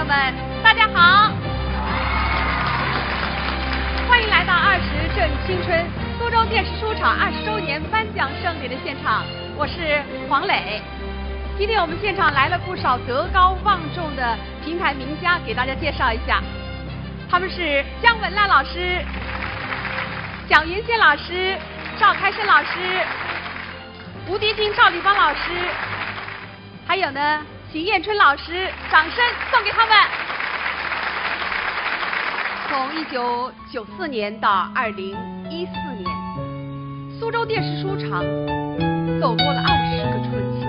友们，大家好！欢迎来到20正青春苏州电视书厂20周年颁奖盛典的现场，我是黄磊。今天我们现场来了不少德高望重的评弹名家，给大家介绍一下，他们是姜文澜老师、蒋云仙老师、赵开生老师、吴迪金、赵丽芳老师，还有呢邢艳春老师，掌声送给他们。从1994年到2014年，苏州电视书厂走过了20个春秋。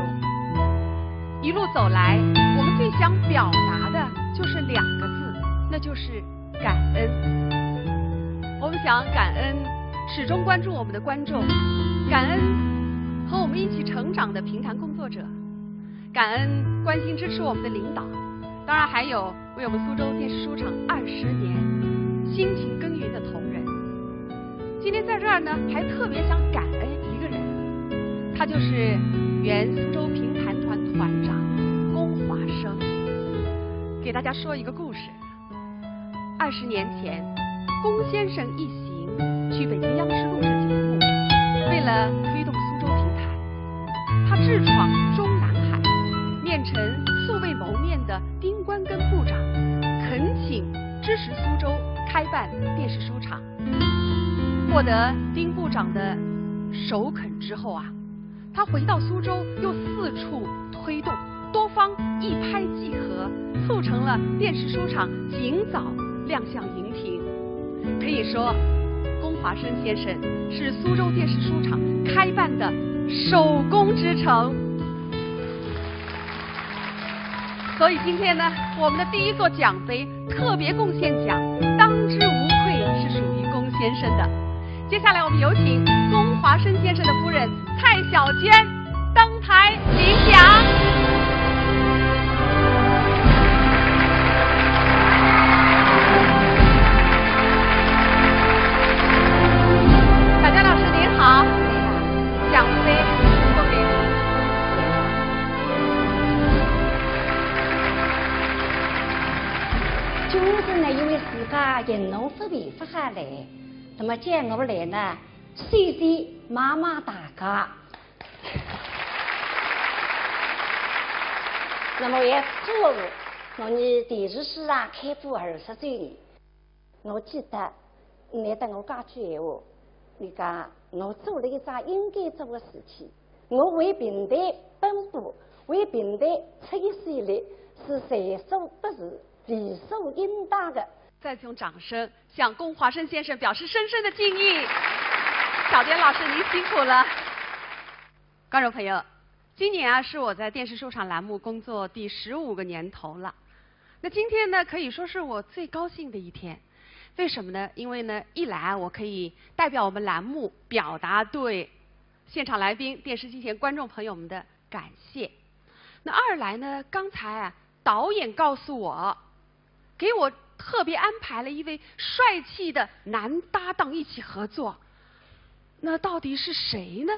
一路走来，我们最想表达的就是2个字，那就是感恩。我们想感恩始终关注我们的观众，感恩和我们一起成长的评弹工作者，感恩关心支持我们的领导，当然还有为我们苏州电视书厂20年辛勤耕耘的同仁。今天在这儿呢，还特别想感恩一个人，他就是原苏州评弹团团长龚华生。给大家说一个故事。20年前，龚先生一行去北京央视录制节目，为了推动苏州评弹，他智闯中南海，面陈素未谋面的丁关根部长，恳请支持苏州开办电视书厂。获得丁部长的首肯之后啊，他回到苏州，又四处推动，多方一拍即合，促成了电视书厂尽早亮相荧屏。可以说，龚华生先生是苏州电视书厂开办的首功之城。所以今天呢，我们的第1座奖杯特别贡献奖当之无愧是属于龚先生的。接下来我们有请龚华生先生的夫人蔡小娟登台领奖。小娟老师您好，奖杯送给您。就是呢，因为自家人农设备发下来，那么接我来呢，随地骂骂大家。那么也祝我们电视书厂开播20周年。我记得你跟我讲句闲话，你讲我做了一桩应该做的事情，我为平台奔波，为平台出一些力，是在所不辞，理所应当的。再次用掌声向龚华生先生表示深深的敬意。小娟老师您辛苦了。观众朋友，今年啊是我在电视书厂栏目工作第15个年头了。那今天呢，可以说是我最高兴的一天。为什么呢？因为呢，一来我可以代表我们栏目表达对现场来宾、电视机前观众朋友们的感谢。那二来呢，刚才啊导演告诉我，给我特别安排了一位帅气的男搭档一起合作。那到底是谁呢？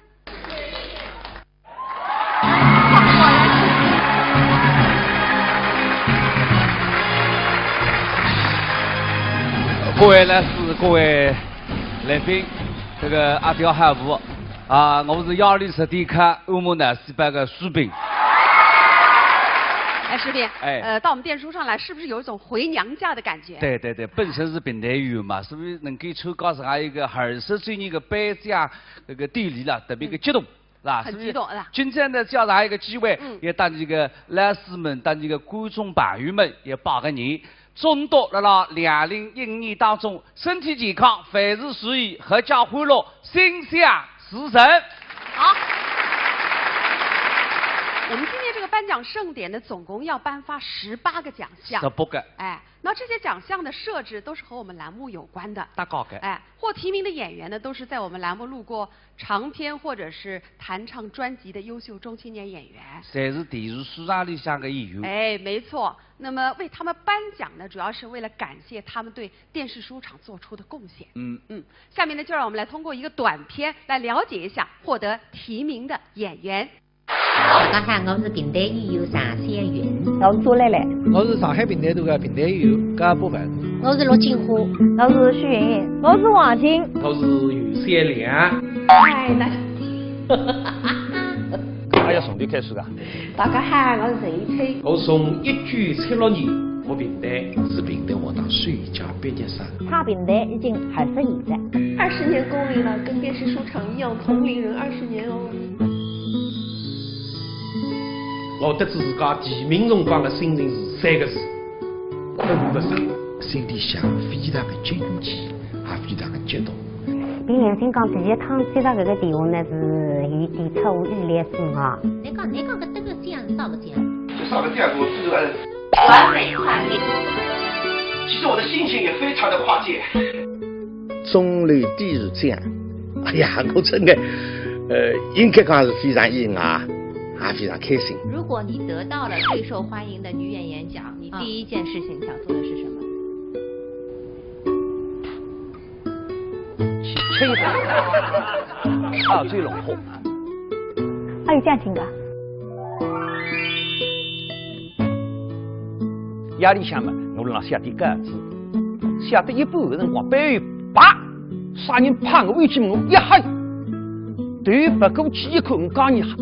各位来是各位来宾，这个阿刁汉武啊，我是120迪卡欧盟南西班的苏炳。哎，石斌，到我们电视书上来，是不是有一种回娘家的感觉？对对对，本身是平台员嘛，所以能够参加上一个20周年的颁奖那个典礼了，特别的激动，是吧？很激动，是吧？今天呢，这样的一个机会，也当这个老师们、当这个观众朋友们也拜个年。祝到了2015年当中，身体健康，凡事如意，阖家欢乐，心想事成。好。我们今天这个颁奖盛典呢，总共要颁发18个奖项。18个。哎，那这些奖项的设置都是和我们栏目有关的。大高的。哎，获提名的演员呢，都是在我们栏目录过长篇或者是弹唱专辑的优秀中青年演员。侪是电视书厂里向的演员。哎，没错。那么为他们颁奖呢，主要是为了感谢他们对电视书厂做出的贡献。下面呢，就让我们来通过一个短片来了解一下获得提名的演员。大家好，我是平台旅游常先云，我是朱蕾蕾，我是上海平台路的平台旅游加播办。我是陆金花，我是许云云，我是王晶，我是于三良。哎，那还要从头开始的。大家好，我是陈一吹，我从1976年我平台是平台学堂暑假毕业生。他平台已经21了，20年公龄了，跟电视书场一样，同龄人20年哦。我得知自家提名辰光的心情是3个字：困不上。心里想非常的惊奇，也非常的激动。凭良心讲，第一趟接到这个电话呢，是有点出乎意料之外。你讲搿这个奖是啥个奖？就上了这样，我这个完美跨界。其实我的心情也非常的跨界。中流砥柱奖，哎呀，我真的，应该讲是非常意外，也非常开心。如果你得到了最受欢迎的女演员奖，你第一件事情想做的是什么？吹的，啊，最龙火。还有奖金的。夜里向嘛，我辣写点稿子，写到一半的辰光，背后啪，啥人拍我一记门，我一吓，头不过去一看，我讲你吓，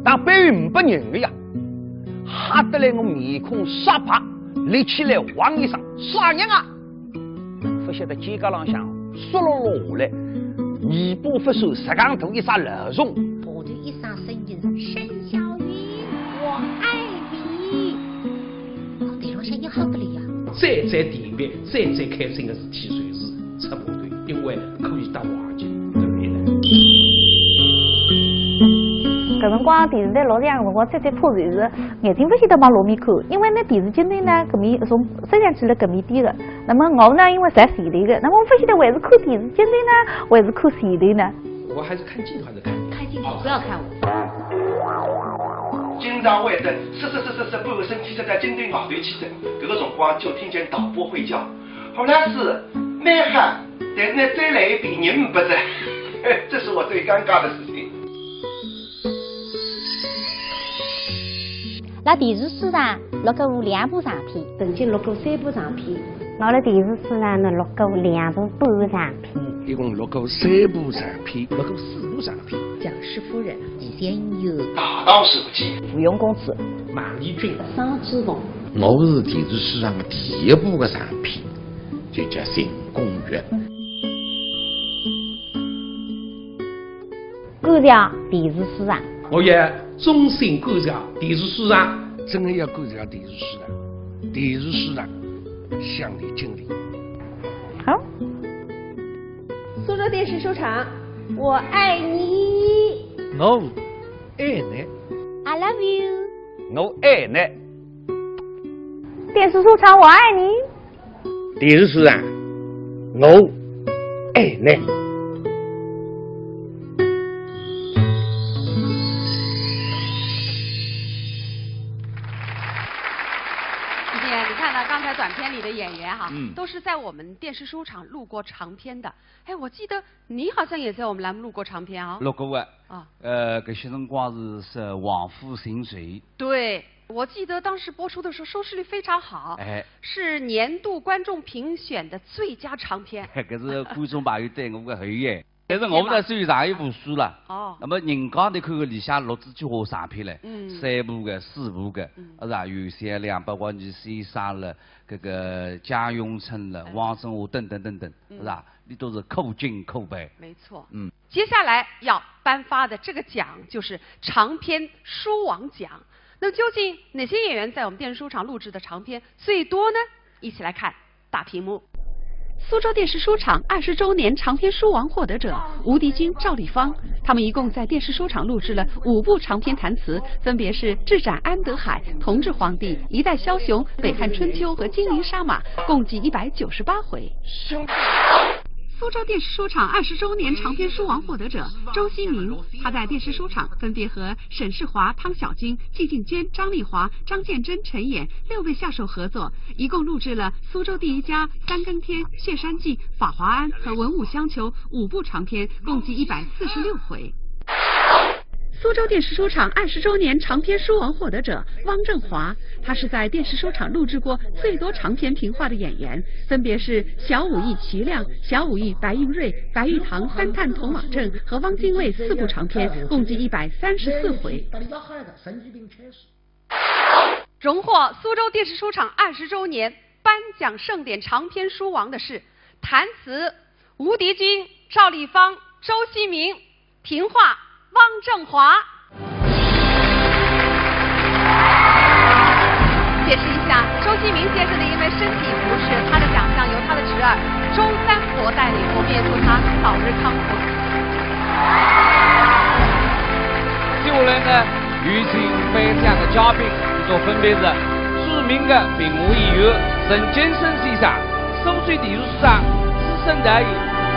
但背后没人的呀，吓得来我面孔煞白，立起来汪一声，啥人啊？不晓得肩胛浪向嗖落下来，尾巴发手，石杠头一撒漏虫，下头一声声音是沈小云，我爱你。地浪向一好得来呀！再特别、再开心的事体，就是出部队，因为可以搭滑稽，对不对？搿辰光电视台老亮个辰光，再破船是眼睛不晓得往路面看，因为那电视机内呢搿面从摄像机辣搿面点的。那么我呢，因为在前头个，那么我不晓得还是看电视机内呢，还是看前头呢？我还是看镜头，还是看镜头，不要看我。经常会等，是，半个身体在军队外头去等，搿个辰光就听见导播会叫，好像是蛮嗨，但是呢再来一遍人不在，这是我最尴尬的事情。辣电视书上录过2部长片，曾经录过3部长片。我辣电视书上呢录过2部半长片，一共录过3部长片，录过4部长片。蒋氏夫人、李先友、大当手机、芙蓉公主、马丽君、张之凤。我是电视史上的第1部的长片，就叫《行宫月》。观察电视书上。我也衷心观察电视史上，真的要观察电视史上，电视史上乡里经历。好。苏州电视书场，我爱你。我爱你。I love you。我爱你。电视书场，我爱你。电视史上，我爱你。刚才短片里的演员哈，都是在我们电视书场录过长片的。哎，我记得你好像也在我们栏目录过长片啊。录过的。啊。搿些辰光是《王府行随》。对，我记得当时播出的时候收视率非常好。哎。是年度观众评选的最佳长片。搿是观众朋友对我的厚爱。但是我们呢属于上一部书了。哦。那么人家你看看里向录制几好长片嘞，3部的、4部的，是吧？有三两，包括你先生了，搿个贾永春了，王振华等等等等，是吧？你都是扣金扣白。没错。接下来要颁发的这个奖就是长篇书王奖。那么究竟哪些演员在我们电视书场录制的长片最多呢？一起来看大屏幕。苏州电视书场20周年长篇书王获得者吴迪军、赵丽芳，他们一共在电视书场录制了5部长篇弹词，分别是《智斩安德海》《同治皇帝》《一代枭雄》《北汉春秋》和《金陵杀马》，共计198回。苏州电视书场20周年长篇书王获得者周希明，他在电视书场分别和沈世华、汤小晶、季静娟、张丽华、张建真、陈演6位下手合作，一共录制了《苏州第一家》《三更天》《谢山记》《法华庵》和《文武相求》5部长篇，共计146回。苏州电视书厂20周年长篇书王获得者汪振华，他是在电视书厂录制过最多长篇评话的演员，分别是小武艺齐亮、小武艺白云瑞、白玉堂、三探童马镇和汪精卫4部长篇，共计134回。荣获苏州电视书厂20周年颁奖盛典长篇书王的是弹词吴迪军、赵丽芳、周希明，评话汪振华。解释一下，周希明先生的因为身体不适，他的奖项由他的侄儿周三国代理，我们也祝他早日康复。接下来呢，有请颁奖的嘉宾，就分别是著名的评话演员陈金生先生、苏州电视书厂资深导演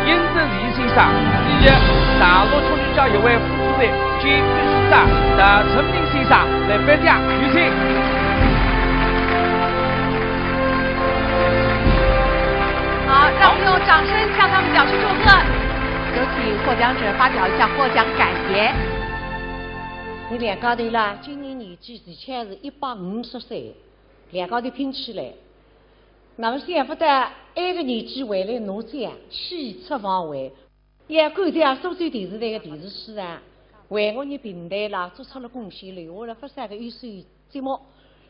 殷正义先生，以及大陆出版界一位副主任兼秘书长的陈明先生来颁奖，有请。好，让我们用掌声向他们表示祝贺。有请获奖者发表一下获奖感言。你两家头啦，今年年纪而且是150岁，两家头拼起来，那么想不到埃个年纪回来拿奖，气出方围。也感谢苏州电视台的电视书厂，为我们平台啦做出了贡献，留下了不少的优秀节目，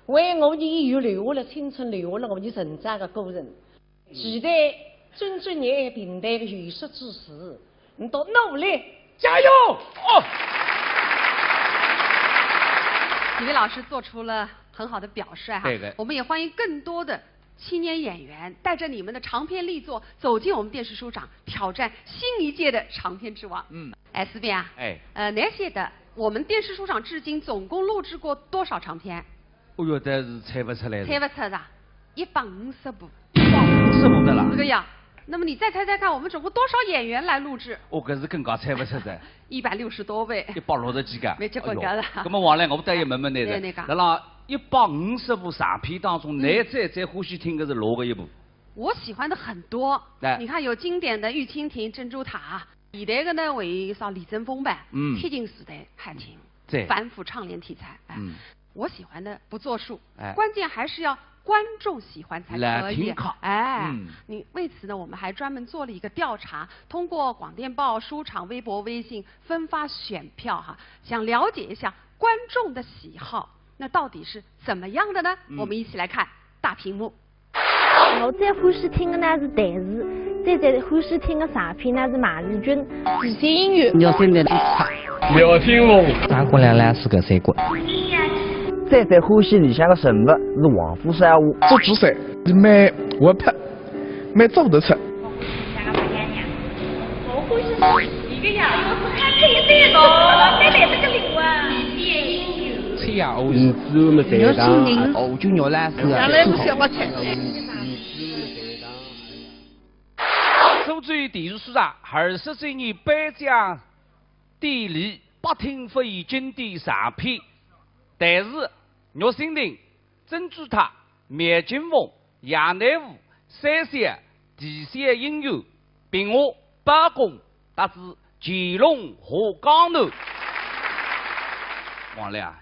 为我们演员留下了青春，留下了我们成长的过程。期待尊重你平台的有识之士，你都努力加油！哦。几位老师做出了很好的表率哈，对的。我们也欢迎更多的青年演员带着你们的长篇力作走进我们电视书厂，挑战新一届的长篇之王。S B 啊，那些的我们电视书厂至今总共录制过多少长篇？哦哟，但是猜不出来的。猜不出的，150部。150部的啦。对呀。那么你再猜猜看，我们总共多少演员来录制？我搿是更加猜不出的。160多位。160几个。没结果噶了。那么王来，我不得一问问你的，那啦150部长篇当中，你最欢喜听的是哪个一部？我喜欢的很多。你看有经典的《玉蜻蜓》《珍珠塔》，现代的呢为啥李争锋版，贴近时代汉情，反腐倡廉题材。我喜欢的不作数，关键还是要观众喜欢才可以。你为此呢，我们还专门做了一个调查，通过广电报、书场、微博、微信分发选票哈，想了解一下观众的喜好，那到底是怎么样的呢？我们一起来看大屏幕。我最欢喜听的呢是台视，最欢喜听的长篇呢是马丽君、极限音乐。要现在的廖天龙、张国良来是个三国。最欢喜里向的人物是王虎山话。做主赛蛮活泼，蛮做得出。我欢喜一个呀，我是看这一代的，再来这个礼物啊。菜呀，我们在当欧洲鸟来是。原来不想不菜。苏州电视书厂20周年颁奖典礼，8厅复演经典长篇，台视、玉蜻蜓、珍珠塔、灭金凤、夜内湖、三线、地线音乐、平话、八公，达至乾隆和江南。王来啊，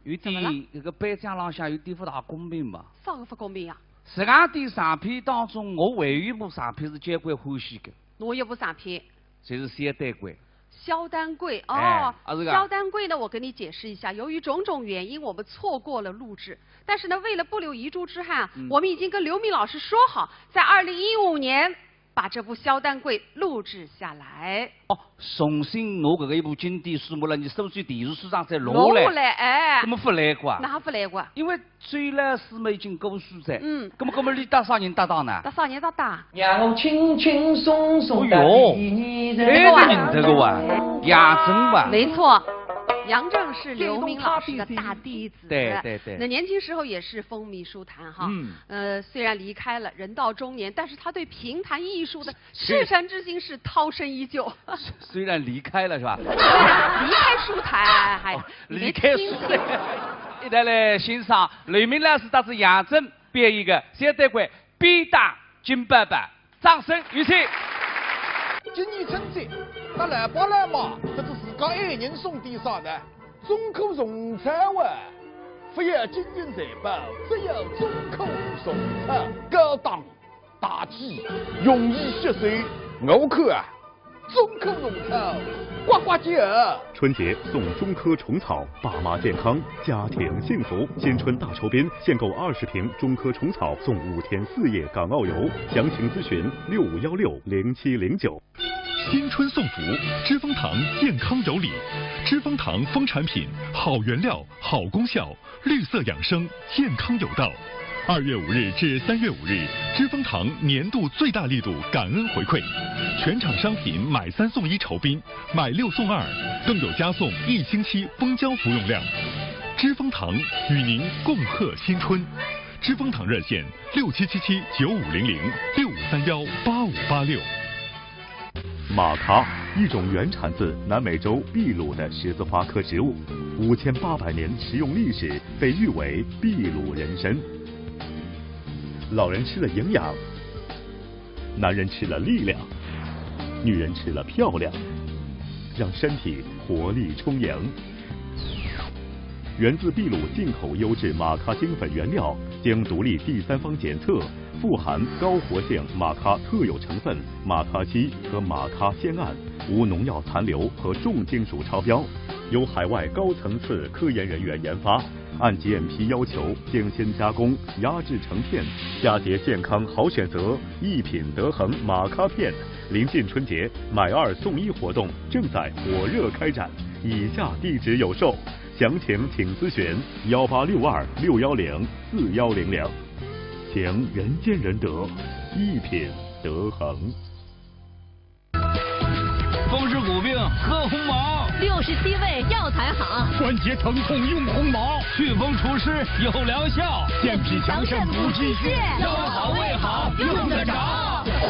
有点这个颁奖浪向有点不大公平嘛？啥个不公平啊？这样的长篇当中，我还有一部长篇是交关欢喜的。哪一部长篇？就是肖丹贵。肖丹贵哦，肖丹贵呢，我跟你解释一下，由于种种原因，我们错过了录制。但是呢，为了不留遗珠之憾，我们已经跟刘明老师说好，在2015年把这部肖丹贵录制下来。重新拿这个一部经典书目了，你苏州电视书厂再录下来，怎么不来过？哪不来过？因为最来师们已经过世噻。那么你搭啥人搭档呢？搭啥人搭档？让我轻轻松松的你这个人这个哇，杨震哇。没错。杨震是刘明老师的大弟子，对。那年轻时候也是风靡书坛哈，虽然离开了，人到中年，但是他对评弹艺术的赤诚之心是涛声依旧。虽然离开了是吧？离开书坛还离开书坛，一起来欣赏刘明老师搭子杨震编一个肖丹贵必打金爸爸，掌声有请。今年春节，那来吧来嘛，这个是讲爱人送点啥呢？中口送餐哇！不要金银财宝，只要中口送餐，高档大气，容易吸收。我看啊，中口农草，呱呱叫。春节送中科虫草，爸妈健康，家庭幸福。新春大酬宾，限购20瓶中科虫草送5天4夜港澳游。详情咨询65160709。新春送福，知蜂堂健康有礼。知蜂堂蜂产品，好原料，好功效，绿色养生，健康有道。2月5日至3月5日，知蜂堂年度最大力度感恩回馈，全场商品买3送1酬宾，买6送2，更有加送1星期蜂胶服用量。知蜂堂与您共贺新春。知蜂堂热线6777950065318586。马卡，一种原产自南美洲秘鲁的十字花科植物，5800年食用历史，被誉为秘鲁人参。老人吃了营养，男人吃了力量，女人吃了漂亮，让身体活力充盈。源自秘鲁进口优质马卡精粉原料，经独立第三方检测，富含高活性马卡特有成分马卡烯和马卡酰胺，无农药残留和重金属超标，由海外高层次科研人员研发，按 GMP 要求精心加工压制成片，佳节健康好选择，一品得衡马卡片。临近春节，买2送1活动正在火热开展，以下地址有售，详情请咨询1862610410。行人见人得，一品得衡。风湿骨病喝红毛，67味药材好，关节疼痛用红毛，祛风除湿有疗效，健脾强肾补气血，腰好胃好用得着。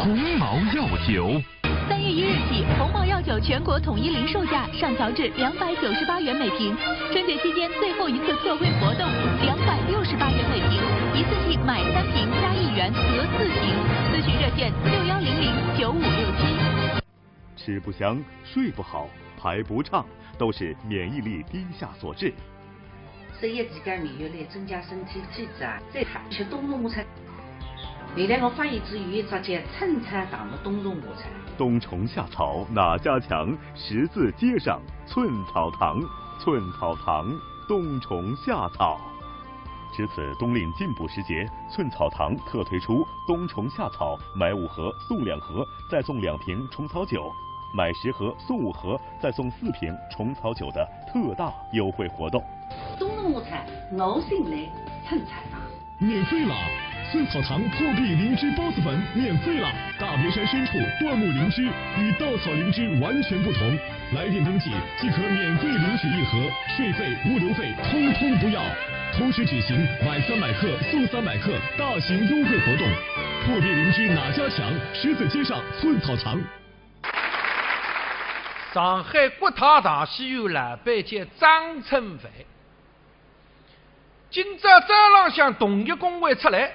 红毛药酒。3月1日起，红毛药酒全国统一零售价上调至298元每瓶。春节期间最后一次特惠活动，268元每瓶，一次性买3瓶加1元得4瓶。咨询热线61009567。吃不香、睡不好、排不畅，都是免疫力低下所致。食业自家免疫力，增加身体体质啊！再看吃冬虫菜。后来我发现至于直接春菜当了冬虫夏菜。冬虫夏草哪家强？十字街上寸草堂，寸草堂冬虫夏草。值此冬令进补时节，寸草堂特推出冬虫夏草买5盒送2盒，再送2瓶虫草酒，买10盒送5盒，再送4瓶虫草酒的特大优惠活动。冬虫夏菜我信来春菜堂，免费了！寸草堂破壁灵芝孢子粉免费了！大别山深处椴木灵芝与稻草灵芝完全不同，来电登记即可免费领取1盒，税费、物流费通通不要。同时举行买300克送300克大型优惠活动，破壁灵芝哪家强？十字街上寸草堂。上海国泰大戏院老板叫张春飞，今朝早浪向同一工会出来，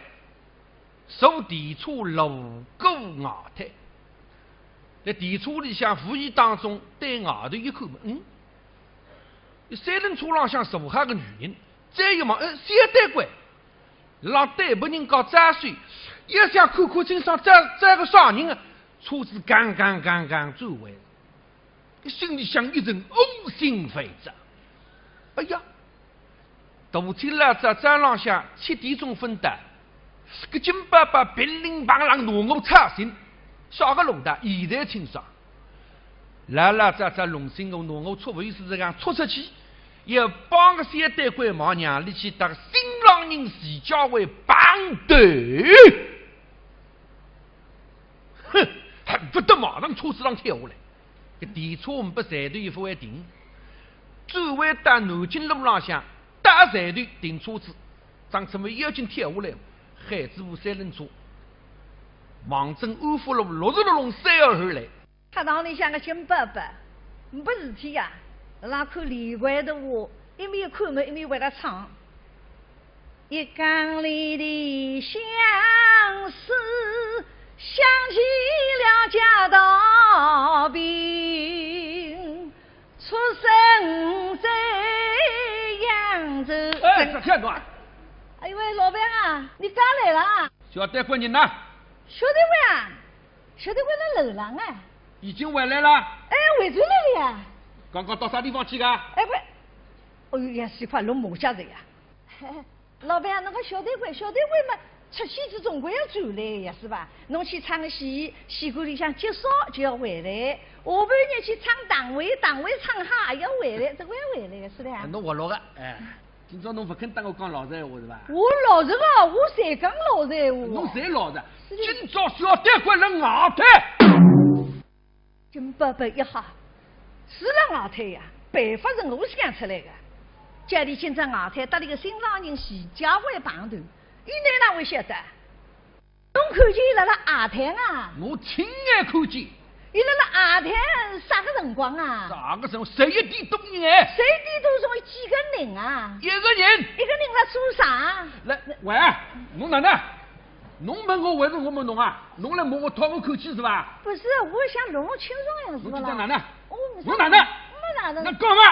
受地处锣鼓外滩，在地处里向无意当中对外头一看，三轮车浪向坐下个女人，再一望，小单官，让对不人搞扎水，一想看看清爽这个啥人啊？车子刚刚转弯，心里想一阵呕心肺胀。哎呀！大天老早早浪向7点钟分的，个金爸爸乒铃乓啷怒我插心，啥个弄的现在清爽。老早弄醒我怒我出不意思这样出出去，又帮个小单官忙娘里去当新郎人徐家伟绑队，哼，恨不得马上车子上跳下来。个地车不站队一副会停，转弯到南京路浪向。大站队停车子，张春梅已经跳下来，孩子部3轮车，望正安福路60603号后来。他当里像个新伯伯，没事体呀，让看里外的我，一面看嘛一面为他唱。一缸里的相思，想起了家道病，出听侬。哎呦喂，老板啊，你刚来了啊？小单官人呢？小单位啊，小单位在楼上啊。已经回来了。哎，回转来了呀。刚刚到啥地方去的？哎不，哎呦呀，是块弄马家人呀。老板，那个小单位嘛，出戏子总归要转来呀，是吧？侬去唱戏，戏馆里向结束就要回来。下半日去唱党委唱哈也要回来，这个要回来的是的。侬活络个，哎，今朝侬不肯当我讲老实闲话是吧？我老实个，我才讲老实闲话。侬才老实。今朝小单官了外滩。金伯伯一哈，是了外滩呀，办法是我想出来的。家里今朝外滩搭里个新郎人徐家伟旁头，伊哪会晓得？侬看见伊辣外滩啊？我亲眼看见。伊辣外滩啥个辰光啊？啥个辰光？11点多哎。11点多钟有几个人啊？一个人。一个人辣做啥？来，喂，侬哪能？侬问我还是我问侬啊？侬来问我讨我口气是吧？不是，我想弄清爽样子侬在哪能？我哪能？没哪能？那讲嘛？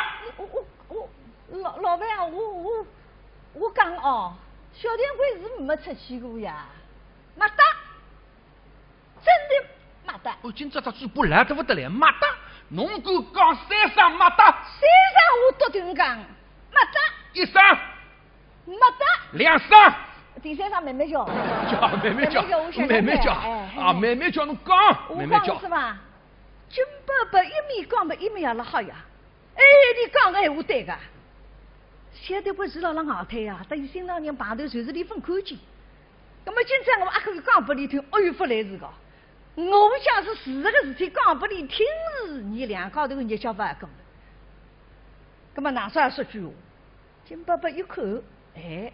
我老板啊，我讲哦，小店柜是没出去过呀，没得，真的没得。我今朝这嘴巴烂得不得了，没得。侬敢讲三声没得？三声我笃定讲没得。一声没得。两声。第三声慢慢叫。叫慢慢叫，慢慢叫啊，慢慢叫侬讲，慢慢叫是吧？金伯伯一面讲嘛，一面也辣好呀。哎，你讲个闲话对个。小的不是辣外滩呀，等于新郎人旁头随时里分看见。那么今朝我还可以讲拨你听，哎呦，不来事个。我讲是事实个事体，讲拨你听是你两高头日脚不还讲了。那么哪说说句话？金伯伯一看，哎，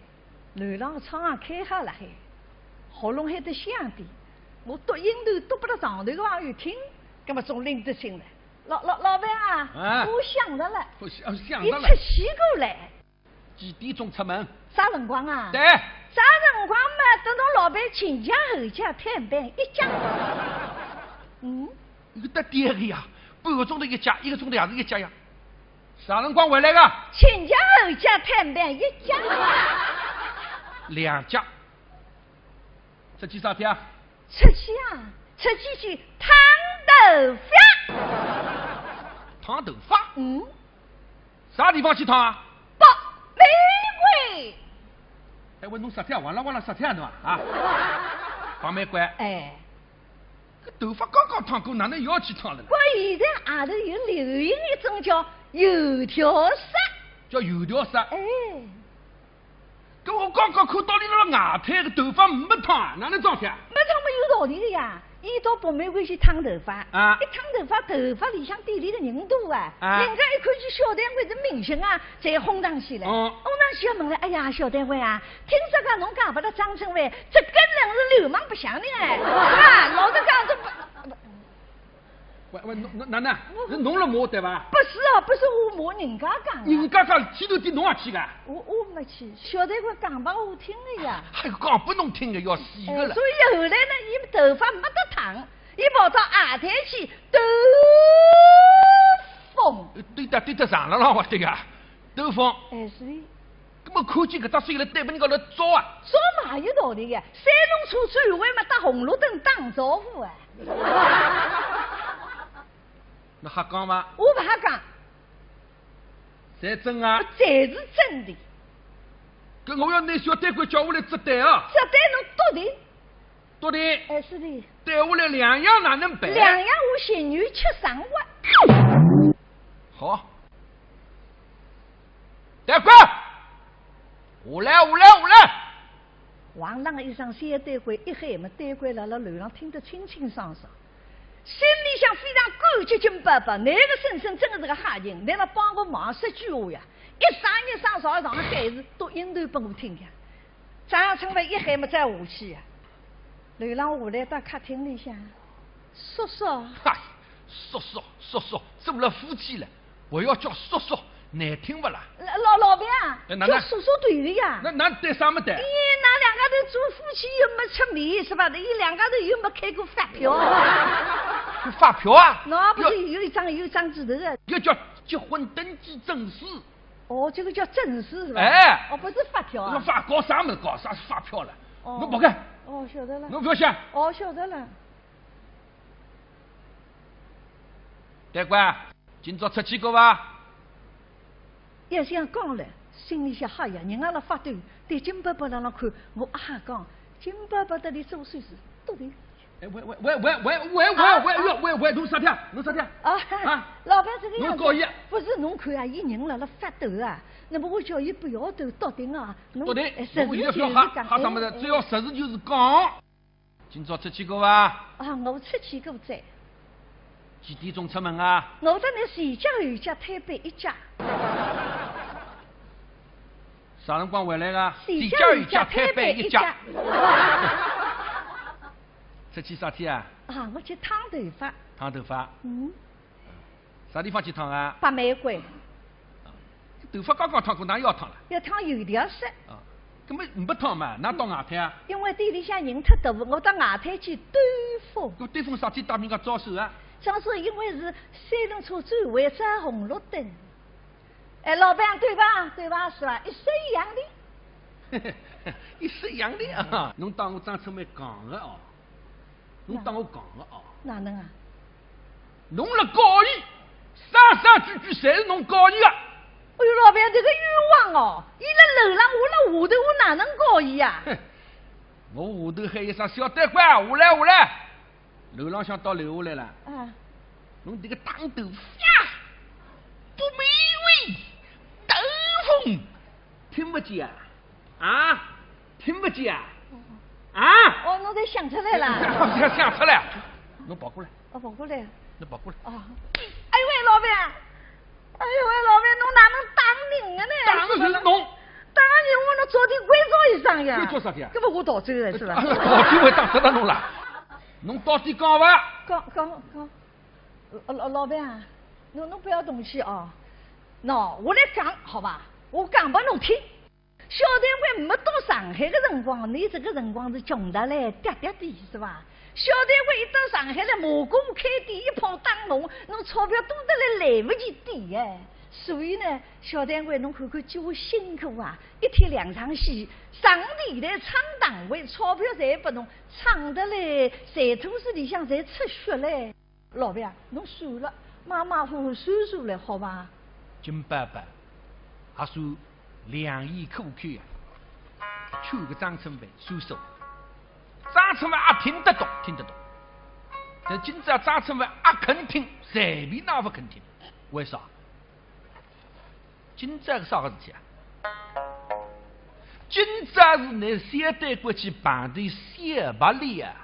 楼上窗上开哈了海，喉咙还得响点。我读音头读不到床头个朋友听，那么总拎得清来。老板啊，我想着了，你出去过来。几点钟出门？啥辰光啊？对。啥辰光嘛？等侬老板前家后家摊办一家。你得对个呀，半个钟头一家，1个钟头也是一家呀。啥辰光回来个？前家后家摊办一家。2家。出去啥天啊？出去啊，出去去烫头发。烫头发？啥地方去烫啊？玫瑰。哎，我弄啥天？忘了啥天侬啊？放玫瑰。哎，这头发刚刚烫过，哪能又要去烫了呢？我现在外头有流行一种叫油条色。叫油条色？哎。跟我刚刚看到你那个外滩的头发没烫，哪能装天？没烫没有道理的呀！一到北玫瑰去烫头发，啊，一烫头发，头发里向店里的人多啊，人家一看见小单位是明星啊，才轰上去了。轰上去要问了，哎呀，小单位啊，听说讲侬讲不得张春伟，这个人是流氓不祥的哎，是吧？老子讲这不。喂，哪能？是侬了骂对吧？不是哦，不是我骂人家讲。人家讲前头点侬也去个？我没去，小单位讲拨我听的呀。还讲拨侬听的，要死个了。所以后来呢，伊头发没得烫，伊跑到外滩去兜风。对的，上了浪我对呀，兜风。哎，是的。那么看见搿只水来对拨人家来招啊？招嘛有道理的，三轮车转弯嘛打红绿灯打招呼啊。那瞎讲吗？我不瞎讲。侪真啊？侪是真的。搿我要拿小单官叫下来接待啊！接待侬笃定？笃定。哎，是的。带下来2样哪能办？2样我寻女吃上碗。好。单官，下来！王浪一声小单官一喊嘛，单官辣楼上听得清清爽爽。心里想非常感激金伯伯，那个婶婶真的是个好人，来了帮我忙说句话呀，一上朝上海事读音头拨我听呀。张春伟一喊嘛再下去呀，楼上下来到客厅里向，叔叔，叔叔，做了夫妻了，我要叫叔叔，难听不啦？老板啊，叫叔叔对的呀。那对啥没对？那两家头做夫妻又没出面是吧？伊两家头又没开过发票。发票啊？那不是有一张纸头的？要叫结婚登记证书。哦，这个叫证书是吧？哎，哦，不是发票啊。那发搞啥么子？搞啥发票了？侬不看？哦，晓得了。侬不要想。哦，晓得了。大官，今朝出去过伐？要想讲了，心里想，哎呀，人家那发抖，对金伯伯让人看，我啊讲，金伯伯这里做岁数都得。哎，喂，侬啥天？侬啥天？啊，老板这个样子。侬搞伊？不是，侬看啊，伊人辣辣发抖啊，那么我叫伊不要抖，到顶啊。到顶，我现在不要吓啥么子，只要实事求是讲。今朝出去过伐？啊，我出去过噻。几点钟出门啊？我在那前脚后脚推背一家。啥辰光回来个？前脚后脚推背一家。出去啥天啊？啊，我去烫头发。烫头发？嗯。啥地方去烫啊？八玫瑰。头发刚刚烫过，哪又要烫了？要烫油条式。啊，根本不烫嘛，哪到外滩啊？因为店里向人太多，我到外滩去兜风。搿兜风啥天打人家招手啊？招手因为是三轮车转弯闪红绿灯。哎，老板对吧？对吧？是吧？一式一样的。一式一样的啊！侬当我张春梅讲的哦？侬当我讲的哦？哪能啊？侬辣告伊，三句句侪是侬告伊的。哎呦，老板这个冤枉哦！伊辣楼上，我辣下头，我哪能告伊呀？我下头还有啥小单官？下来！楼浪向到楼下来了。啊！侬这个当头发，不美味，兜风，听不见啊？听不见啊？哦，侬才想出来了。想出来，侬跑过来。哦，跑过来。侬跑过来。啊！哎喂，老板。哎呦喂，老板，侬哪能打人的呢？打的就是侬。打人，我侬昨天关照一声呀。关照啥天？搿不我逃走的是吧？逃走会打死到侬了。侬到底讲伐？讲。老板啊，侬不要动气啊。喏，我来讲好吧，我讲拨侬听。小单位没到上海的辰光，你这个辰光是穷得来嗲嗲的是吧？小单位一到上海来，马工开店一炮打红，侬钞票多得来不及抵哎。所以呢，小单位侬看看叫我辛苦啊，一天2场戏，上电台唱档位，钞票侪拨侬，唱得来财土司里向侪出血嘞。老板，侬算了，马马虎虎算数了，好吧？金伯伯还算两眼可看啊，劝个张春梅算数。张春梅也听得懂，但今朝张春梅也肯听，随便哪不肯听？为啥？今朝个啥个事体啊？今朝是拿小单官去办的小白脸啊！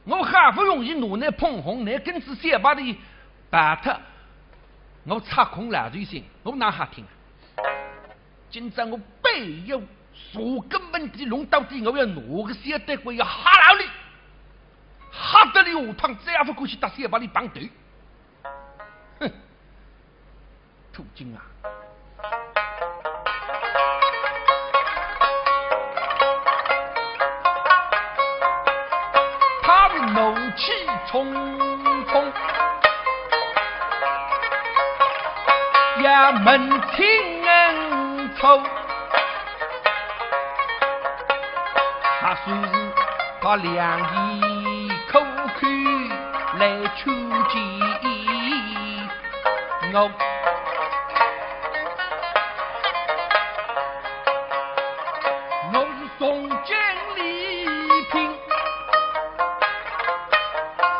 我好不容易拿那捧红，那根子小白的办脱，我插空两嘴心，我哪好听啊？今朝我背有树根本的龙到底，我要拿个小单官要吓老里，吓得里下趟再也不敢去打小白里绑头。哼，土精啊！他的怒气冲冲，也门清人臭，他算是他两眼口看来求见我。我是宋江李平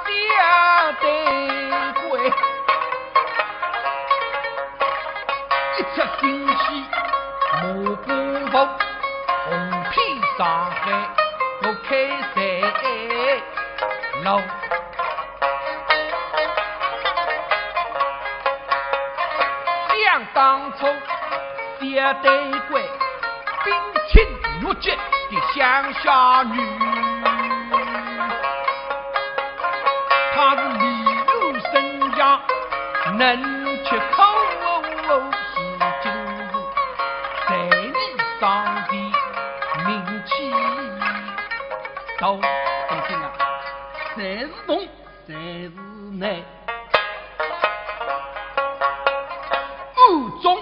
小单官，一出京戏马步步，红遍上海我开财路。想当初小单官冰清玉洁的乡下女，她是礼有身家，能吃口是今日在你上的名气都怎听啊？侪是侬，侪是你。中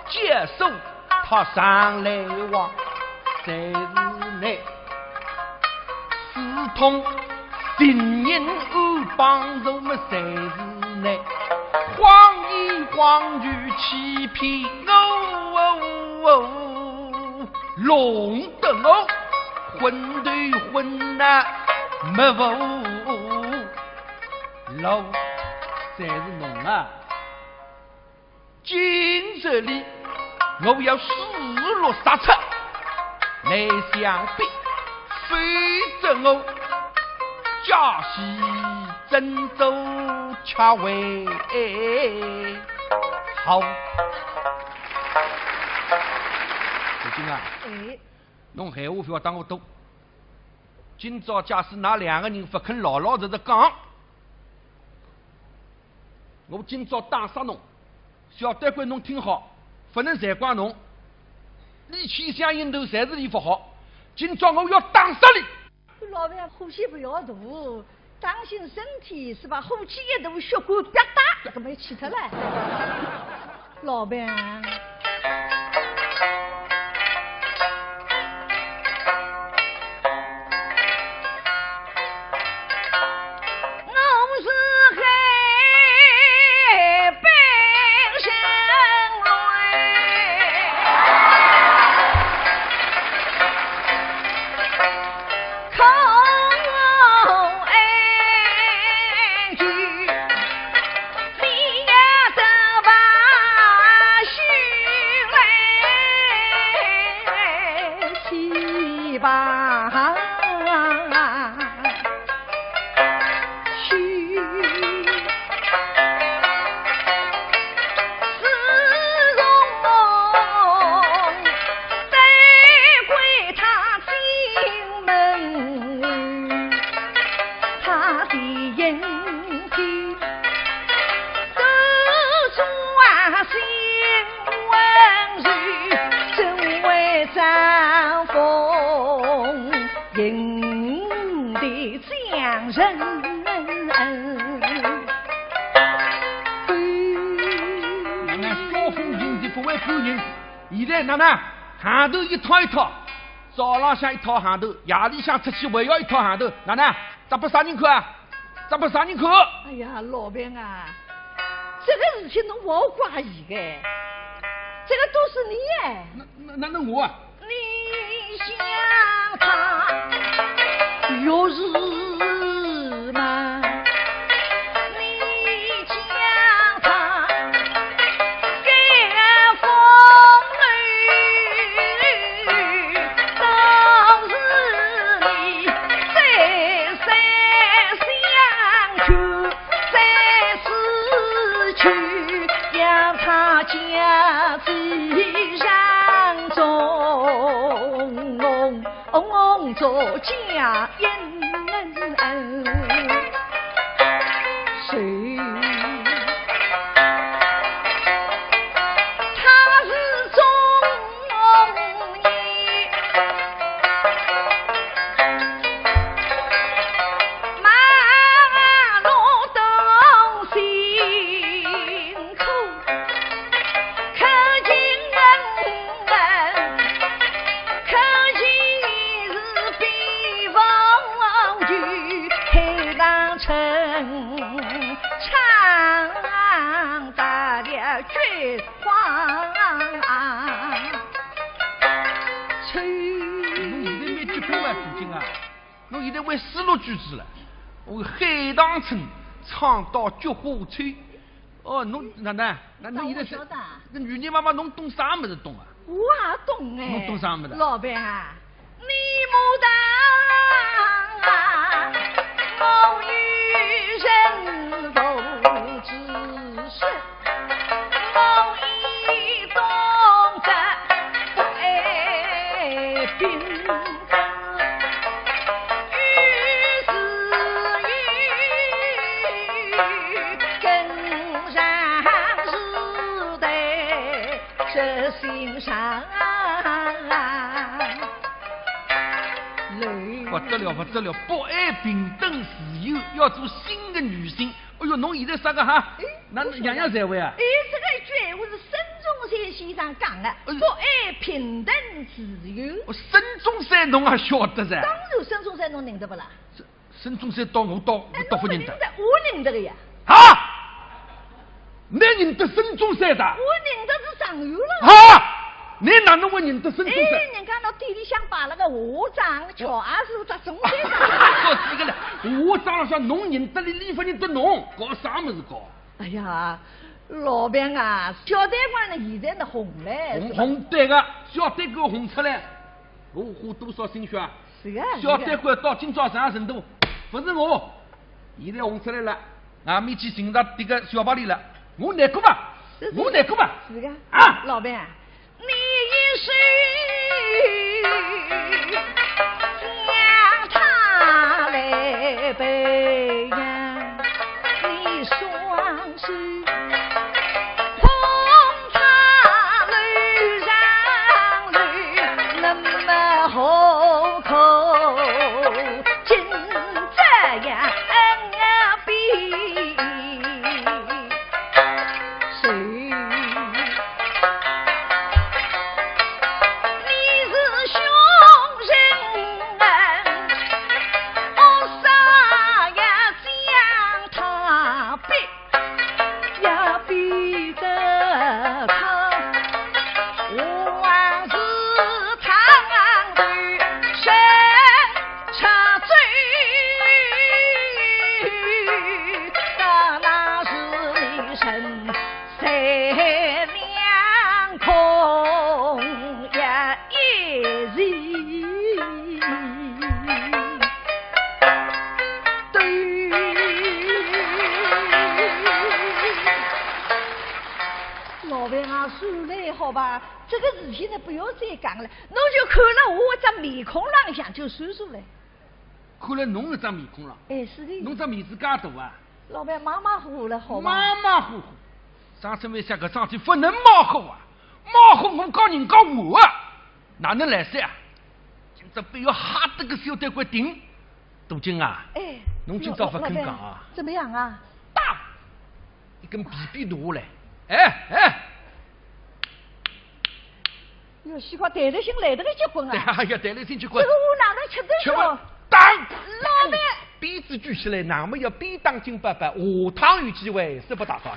接受他上来往，才是你私通情人安帮助么，才是你谎言谎语欺骗我，弄得我昏头昏脑没服老才是侬啊！今这里我要死落杀出来相逼，非则我假戏真做恰为好。小金啊，侬闲话不要当我多。今朝假使那两个人不肯老老实实讲，我今朝打杀侬，小短官侬听好，不能责怪侬。你去相应头侪是你不好，今朝我要打杀你。老板火气不要大，当心身体是吧？火气一大，血管啪嗒，这么气脱了。老板。奶奶，行头一套一套，早浪向一套行头，夜里向出去还要一套行头。奶奶，咋不啥人看啊？咋不啥人看？哎呀，老板啊，这个事情侬不好怪伊个，这个都是你哎。那我啊？你想他有日吗？做家人，谁？他是忠义，马路东辛苦，可敬人，可敬。唱大了菊花吹。侬现在蛮结棍啊，主君啊！侬现在会丝路句子了，为海棠春唱到菊花吹。哦，侬奶奶，那侬现在是那女人妈妈，侬懂啥么子懂啊？我也懂哎。侬懂啥么子？老板啊，你牡丹啊，我与人不知是，我已懂得为宾。心上不得了，不得了！博爱平等自由，要做新的女性。哎呦，侬现在啥个哈？那样样才会啊？这个一句闲话是深先生讲的，不爱平等自由。孙中山侬也晓得噻？当然，孙中山侬认得不啦？孙中山到我不认得。我认得的呀。啊！你认得孙中山的？我认得是常有了。啊！你哪能会认得孙中山？人家那店里向摆了个画章，瞧也是只中山上。说这个了，画章了向侬认得李夫人得侬，搞啥么子搞？哎呀，老板啊，小单官呢现在呢红嘞。红对个，小单官红出来，我花多少心血啊？是啊。小单官到今朝啥程度？不是我，现在红出来了，俺们去寻到这个小巴里了，我难过吧？我难过吧？是个啊，老板。你一手将他来背呀，你双手捧他楼上楼，那么虎口紧这样比谁？好吧，这个事情呢不要再讲了，侬就看了我这面孔朗向就算数了。看了侬那张面孔了，哎，是的。侬这面子介大啊！老板马马虎虎了，好吧？马马虎虎，张生为想搿桩事不能马虎啊！马虎我告人家我啊，哪能来塞啊？今朝非要吓得个小单官顶，杜金啊！哎，侬今朝不肯讲啊？怎么样啊？打一根皮皮拿下来，哎！哟，西瓜谈得心来得个结棍啊！哎呀，谈得心结棍！这个我哪能吃得消？当老板，鞭子举起来，那么要边当金伯伯，下趟有机会是不打招呼。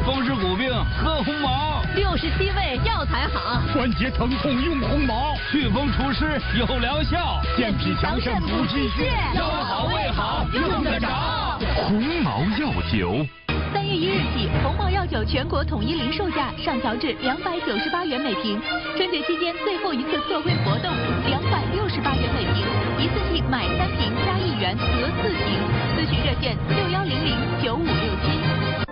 风湿骨病喝红毛，67味药材好，关节疼痛用红毛，祛风除湿有疗效，健脾强肾补气血，腰好胃好用得着。红毛药酒。3月1日起，红毛药酒全国统一零售价上调至298元每瓶。春节期间最后一次特惠活动，268元每瓶，一次性买3瓶加1元得4瓶。咨询热线61009567。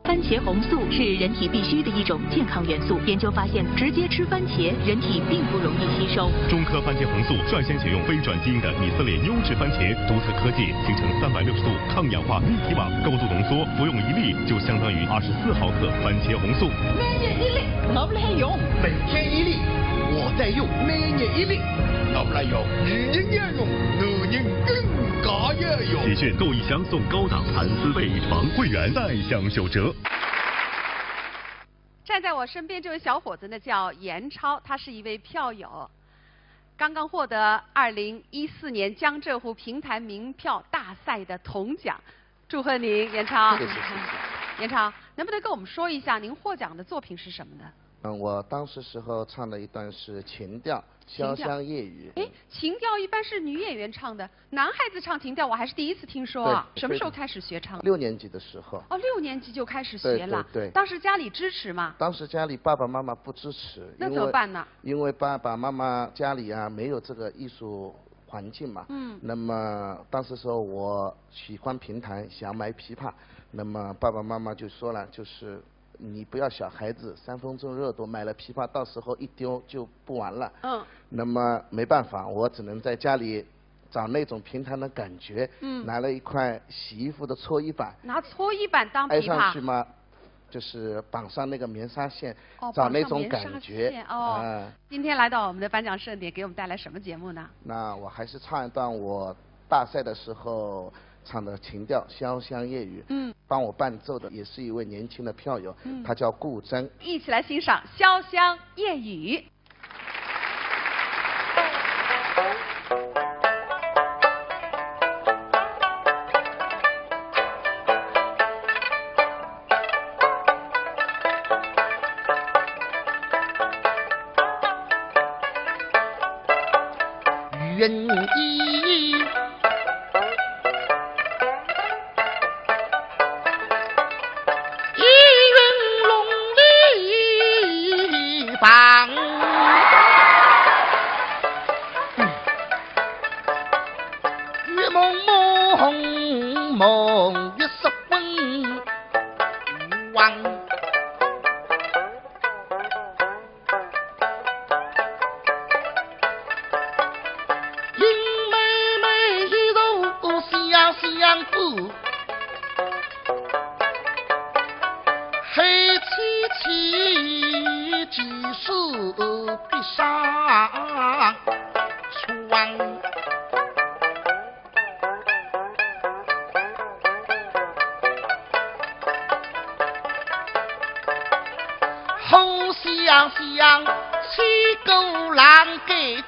番茄红素是人体必需的一种健康元素。研究发现，直接吃番茄，人体并不容易吸收。中科番茄红素率先选用非转基因的以色列优质番茄，独特科技形成360度抗氧化立体网，高度浓缩，服用1粒就相当于24毫克番茄红素。每日1粒，我们来用，每天1粒，我在用，每日1粒，我们来用，女人也用，男人更加也用。喜讯购1箱送高档蚕丝被床，会员再享9折。站在我身边这位小伙子呢，叫严超，他是一位票友，刚刚获得2014年江浙沪评弹名票大赛的铜奖，祝贺您，严超。谢谢。严超，能不能跟我们说一下您获奖的作品是什么呢？我当时时候唱的一段是情调《潇湘夜雨》。哎，情调一般是女演员唱的，男孩子唱情调我还是第一次听说啊。什么时候开始学唱？6年级的时候。哦，6年级就开始学了。对。当时家里支持吗？当时家里爸爸妈妈不支持。那怎么办呢？因为爸爸妈妈家里啊没有这个艺术环境嘛。那么当时时候我喜欢评弹，想买琵琶，那么爸爸妈妈就说了，就是你不要小孩子3分钟热度，买了琵琶到时候一丢就不玩了。那么没办法，我只能在家里找那种评弹的感觉。拿了一块洗衣服的搓衣板。拿搓衣板当琵琶。挨上去嘛，就是绑上那个棉纱线，哦，找那种绑上棉纱感觉。线哦，今天来到我们的颁奖盛典，给我们带来什么节目呢？那我还是唱一段我大赛的时候唱的情调《潇湘夜雨》。帮我伴奏的也是一位年轻的票友，他叫顾真。一起来欣赏《潇湘夜雨》。云衣一云龙里放，月蒙蒙蒙月色温望。相顾，黑漆漆几树壁上窗，后想想七狗狼给捉。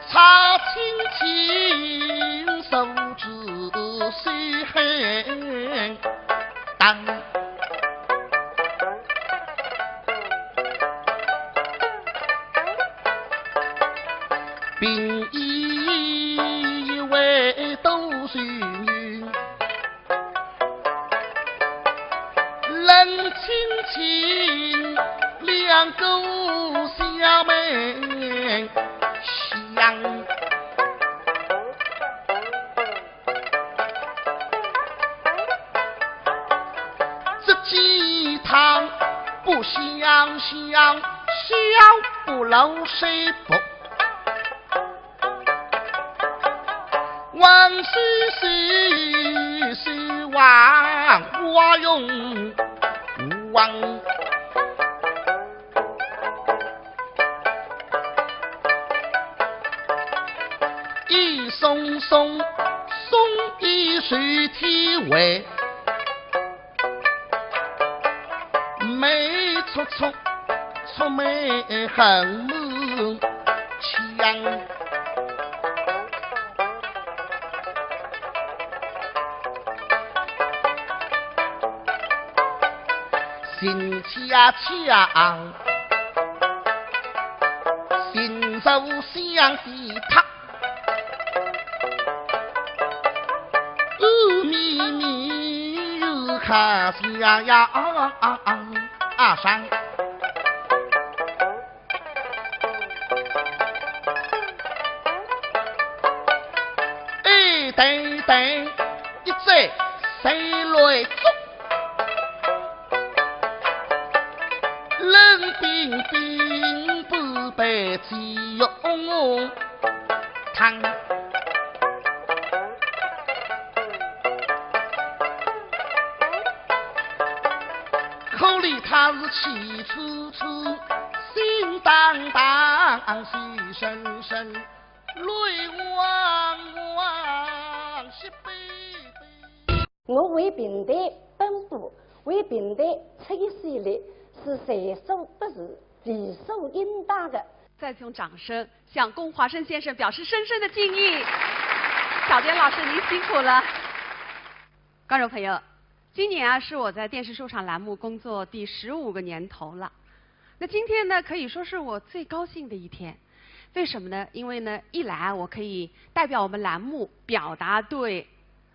他轻轻手指谁很当，并以为都是女，冷清清两个小妹相。这鸡汤不香香，小不漏水不。万事是是万我用忘。一松松松一水体味，美戳戳戳美很木强。心恰强，心手相地他。咪咪又看下呀上，哎等等，一只谁来捉？冷冰冰不被鸡用汤。口里他是气楚楚，心荡荡，气深深，泪汪汪，喜悲悲。我为平台奔波，为平台出一些力，是在所不是，理所应当的。再次用掌声向龚华生先生表示深深的敬意。小编老师，您辛苦了。观众朋友，今年啊是我在电视说唱栏目工作第15个年头了。那今天呢，可以说是我最高兴的一天。为什么呢？因为呢，一来我可以代表我们栏目表达对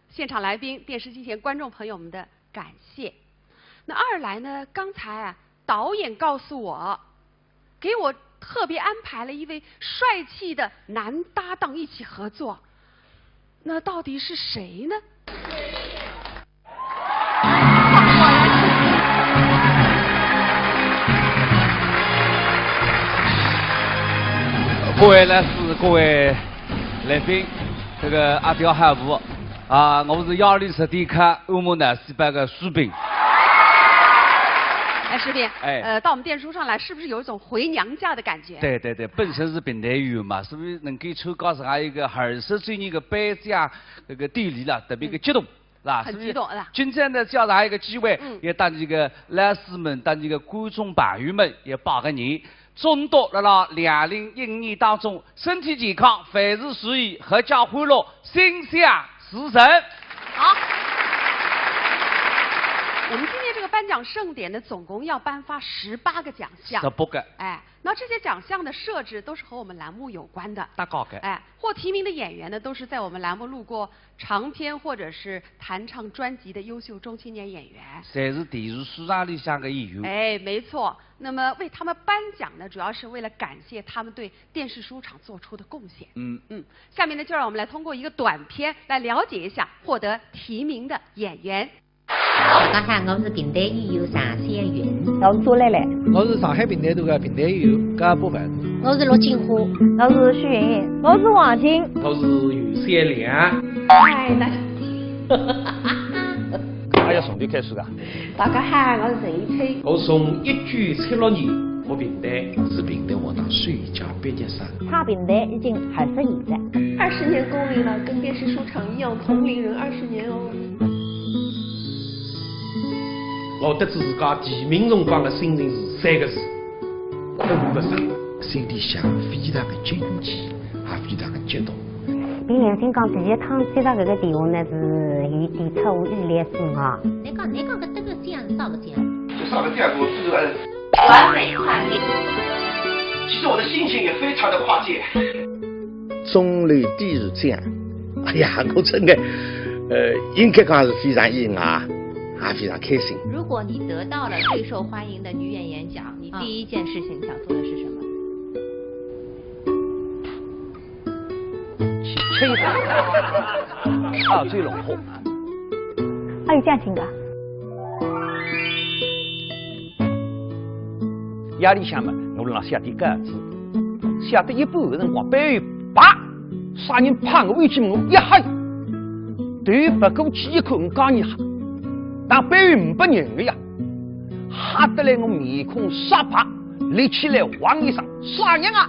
现场来宾、电视机前观众朋友们的感谢。那二来呢，刚才啊导演告诉我，给我特别安排了一位帅气的男搭档一起合作。那到底是谁呢？各位来宾，这个阿刁汉吴我是120迪卡欧姆南西班个苏炳。哎，石斌，到我们电视书上来，是不是有一种回娘家的感觉？对，本身是平台员嘛，是不是能够参加上一个20岁年的颁奖那个典礼了，特别个激动。是吧？很激动，是吧？今天呢，叫上一个机会，也当这个老师们、当这个观众朋友们也拜个年，祝到2015年当中身体健康，凡事如意，阖家欢乐，心想事成。好。我们今年这个颁奖盛典呢，总共要颁发18个奖项。18个。那这些奖项的设置都是和我们栏目有关的。大高个。获提名的演员呢，都是在我们栏目录过长篇或者是弹唱专辑的优秀中青年演员。侪是电视市场里向的演员。没错。那么为他们颁奖呢，主要是为了感谢他们对电视书场做出的贡献。下面呢，就让我们来通过一个短片来了解一下获得提名的演员。大家好，我是平台语友常小云。我是朱蕾蕾。我是上海平台的平台语友高部分。我是陆金花。我是徐云云。我是王晶。我是于三良。还要从头开始的。大家好，我是陈一吹。我从1976年和平台是平台学堂最佳毕业生。他平台已经20年了。20年功龄了，跟电视书场一样，同龄人20年哦。我得知自家提名辰光的心情是3个字：哭不上，心里想非常的惊奇，也非常的激动。比杨金刚第一趟接到这个电话呢，是伊提出我预练试我。你讲搿这个奖上不奖？就上了第2个，我自然完美跨界。其实我的心情也非常的跨界。中流第2奖，哎呀，我真的应该讲是非常意外。还非常开心。如果你得到了最受欢迎的女演员奖，你第一件事情想做的是什么？吹最龙后。还有奖金的。夜里向嘛，我辣写点稿子，写得一半的辰光，突然啪，啥人拍我一记门，一黑，对不过去一口，我讲你。但背后500人的呀，吓得来我面孔煞白，立起来汪一声，啥人啊？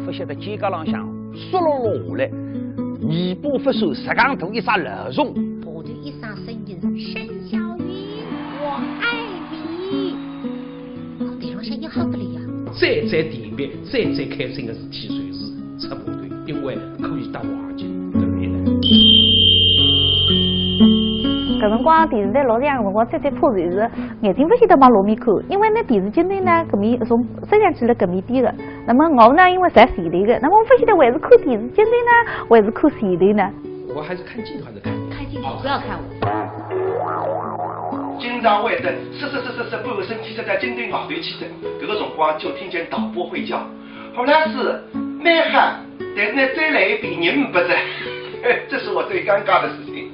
不晓得肩胛浪向缩落下来，尾巴发手，10杠头一撒漏虫，我就一声声音沈小云，我爱你。我地浪向一吓得来呀！再甜蜜、再开心的事体，随时出部队，因为可以打滑稽，对不对呢？搿辰光电视台录像辰光再破船是眼睛不晓得往路面看，因为那电视机内呢搿面从摄像机辣搿面点的。那么我呢因为在前头的，那么我不晓得还是看电视机内呢，还是看前头呢？我还是看镜头还是看镜头，不要看我。经常会的，是，半个身体在金队外头去的。搿个辰光就听见导播会叫，好像是蛮喊，但是呢再来一遍人不在，这是我最尴尬的事情。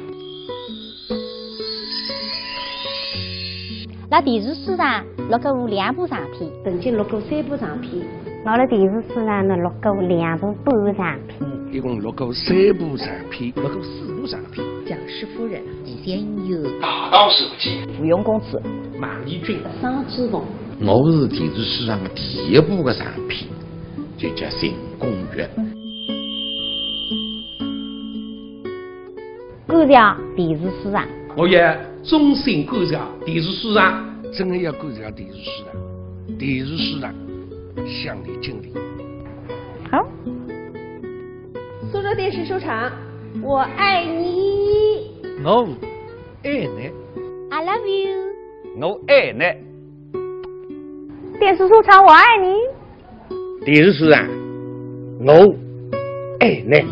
辣电视书上录过2部长片，曾经录过3部长片。我辣电视书上呢录过2部半长片，一共录过3部长片，录过4部长片。蒋氏夫人、李先友、大当手机、芙蓉公主、马丽君、张之凤。我是电视史上的第1部的长片，就叫《行宫月》。观察电视书上。我也衷心观察电视书上，真的要观察电视书上，电视书上向你敬礼。好，苏州电视书场，我爱你。我爱你。 I love you。我爱你。电视书场，我爱你。电视书上，我爱你。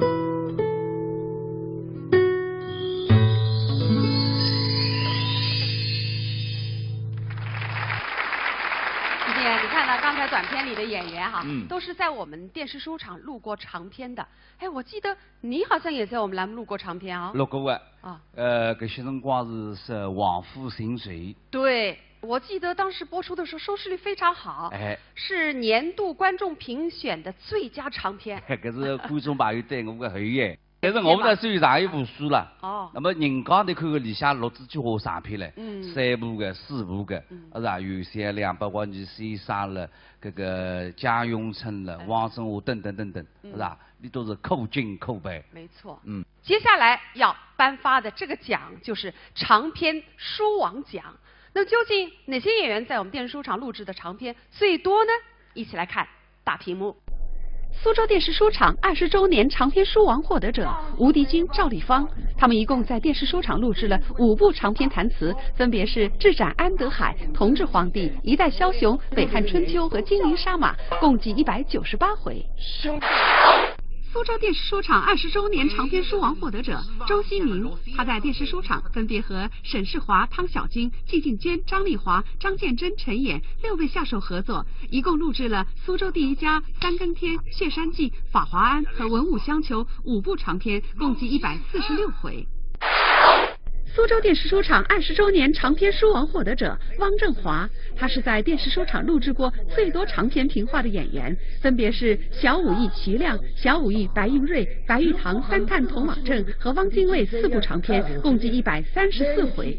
刚才短片里的演员哈，都是在我们电视书场录过长片的。哎，我记得你好像也在我们栏目录过长片啊。录过啊。搿些辰光是《王府行随》。对，我记得当时播出的时候收视率非常好，哎，是年度观众评选的最佳长片。搿是观众朋友对我的厚爱。但是我们呢属于上一部书了。哦。那么人家的看个里向录制几号上片嘞？3部的、4部的，是吧？有些两包括你先生了，这个贾永成了、王振华等等等等，是吧？你都是口金口碑。没错。接下来要颁发的这个奖就是长篇书王奖。那么究竟哪些演员在我们电视书场录制的长片最多呢？一起来看大屏幕。苏州电视书场20周年长篇书王获得者吴迪军、赵丽芳，他们一共在电视书场录制了5部长篇弹词，分别是《智斩安德海》《同治皇帝》《一代枭雄》《北汉春秋》和《金陵杀马》，共计198回。苏州电视书场20周年长篇书王获得者周希明，他在电视书场分别和沈世华、汤小军、季静娟、张丽华、张建真、陈演6位下手合作，一共录制了《苏州第一家》《三更天》《谢山记》《法华庵》和《文武相求》5部长篇，共计146回。苏州电视书场20周年长篇书王获得者汪振华，他是在电视书场录制过最多长篇评话的演员，分别是小武艺齐亮、小武艺白云瑞、白玉堂、三探童马镇和汪精卫4部长篇，共计134回。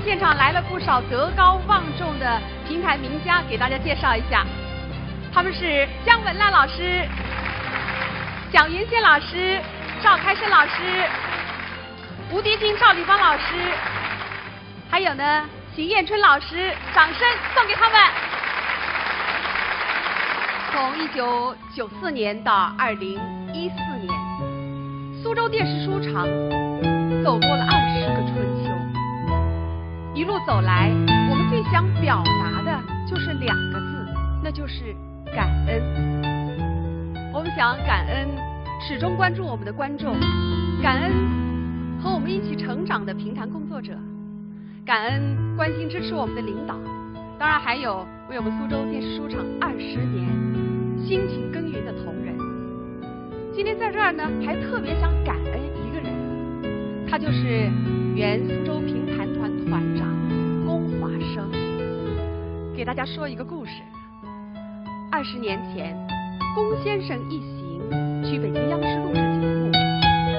现场来了不少德高望重的评弹名家，给大家介绍一下，他们是姜文澜老师、蒋云仙老师、赵开生老师、吴迪军、赵丽芳老师，还有呢邢艳春老师，掌声送给他们。从1994年到2014年，苏州电视书场走过了20个春秋。一路走来，我们最想表达的就是2个字，那就是感恩。我们想感恩始终关注我们的观众，感恩和我们一起成长的评弹工作者，感恩关心支持我们的领导，当然还有为我们苏州电视书场20年辛勤耕耘的同仁。今天在这儿呢，还特别想感恩一个人，他就是原苏州评弹团团长龚华生。给大家说一个故事。20年前，龚先生一行去北京央视录制节目，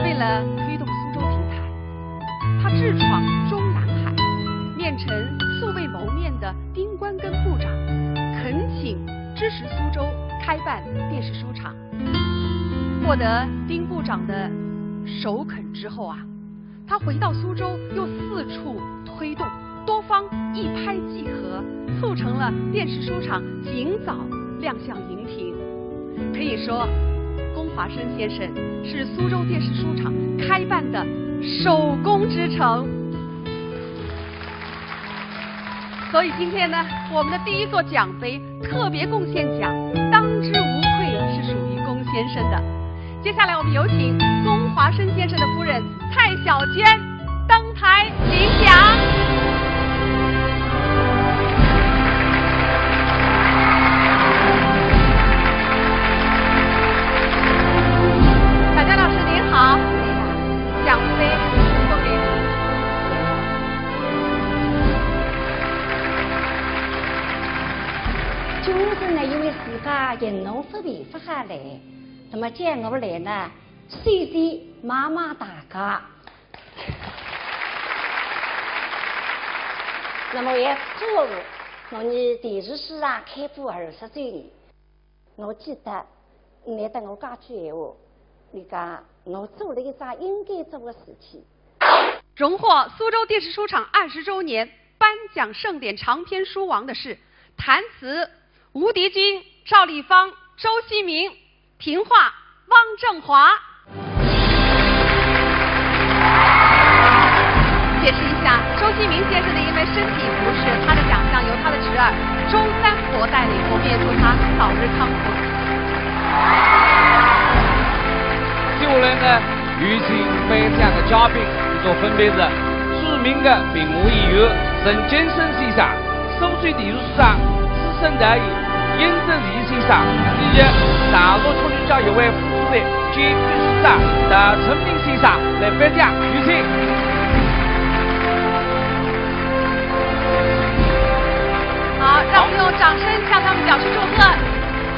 为了推动苏州评弹，他智闯中南海，面陈素未谋面的丁关根部长，恳请支持苏州开办电视书场。获得丁部长的首肯之后啊，他回到苏州，又四处推动，多方一拍即合，促成了电视书场尽早亮相荧屏。可以说，龚华生先生是苏州电视书场开办的首功之城。所以今天呢，我们的第一座奖杯特别贡献奖，当之无愧是属于龚先生的。接下来我们有请龚华生先生的夫人蔡小娟登台领奖。小娟老师您好，奖杯送给您。就是呢，因为自家人农分别不下来。那么接我来呢，谢谢妈妈大家。那么也祝我们电视书场开播20周年。我记得你对我讲句闲话，你讲我做了一桩应该做的事情。荣获苏州电视书厂20周年颁奖盛典长篇书王的是谭词吴迪军、赵丽芳、周希明，评话汪正华。解释一下，周希明先生呢，因为身体不适，他的奖项由他的侄儿周三国代理，我们也祝他早日康复。接下来呢，有请颁奖的嘉宾，就分别是著名的评话演员陈建生先生、苏州电视书厂资深导演殷德义先生，以及大陆出版协会副主任兼秘书长达陈明先生来颁奖，有请。好，让我们用掌声向他们表示祝贺。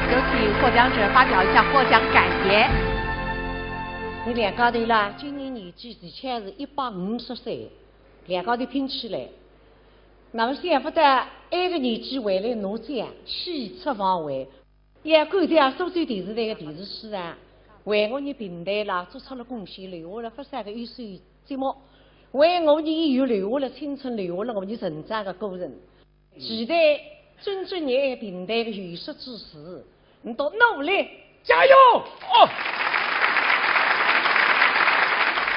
有请获奖者发表一下获奖感言。你两家头啦，今年年纪的确是150岁，两家头拼起来，那么想不到那个年纪回来拿奖，气出方围，也感谢苏州电视台的电视书厂为我们平台啦做出了贡献，留下了不少的优秀节目，为我们演员留下了青春，留下了我们成长的过程。期待尊重你平台的有识之士，你都努力加油！哦，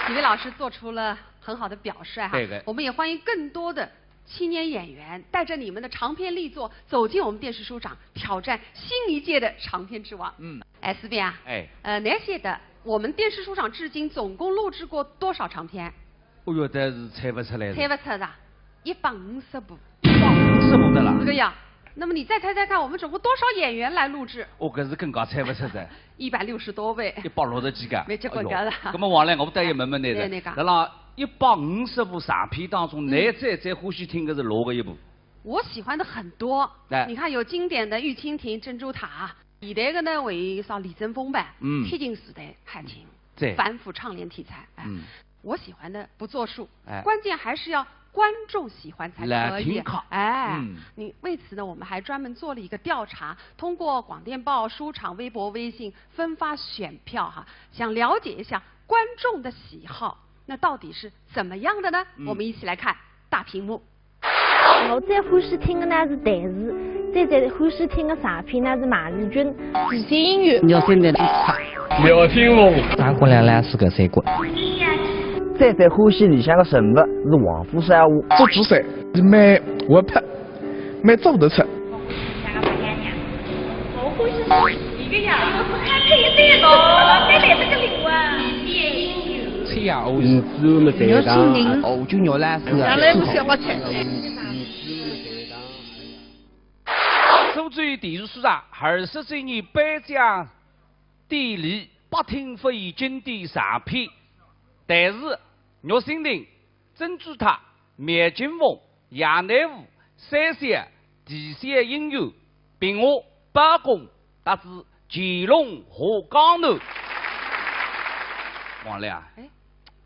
几位老师做出了很好的表率哈，对。我们也欢迎更多的青年演员带着你们的长篇力作走进我们电视书厂，挑战新一届的长篇之王。思斌啊，你晓得我们电视书厂至今总共录制过多少长篇？哦哟，但是猜不出来。猜不出的，150部。150部的啦。是个呀。那么你再猜猜看，我们总共多少演员来录制？我可是更加猜不出来。160多位。160几个。没结果了。那么王来，我们等一问问你的。那么150部长片当中，你最欢喜听的是哪个一部？我喜欢的很多。你看有经典的《玉蜻蜓》《珍珠塔》，现代的呢为啥李争锋版，贴近时代汉情，反腐倡廉题材。我喜欢的不作数，关键还是要观众喜欢才可以。你为此呢，我们还专门做了一个调查，通过广电报、书场、微博、微信分发选票哈，想了解一下观众的喜好，那到底是怎么样的呢？我们一起来看大屏幕。我最欢喜听的呢是台视，最欢喜听的长片呢是马丽君、极限音乐。要现在的廖天龙、张国良来是个谁过？最欢喜里向的人物是王虎山舞，做主赛蛮活泼，蛮走得出。我欢喜一个呀，我是看配对的，再来这个礼物啊。吹呀，要新人，哦，就要来是。原来不想我猜。苏州电视书厂20周年颁奖典礼，8厅复演经典长片，台视、玉蜻蜓、珍珠塔、灭金凤、亚内舞、三线、地线音乐、平话、八公，达至乾隆和江南。王亮，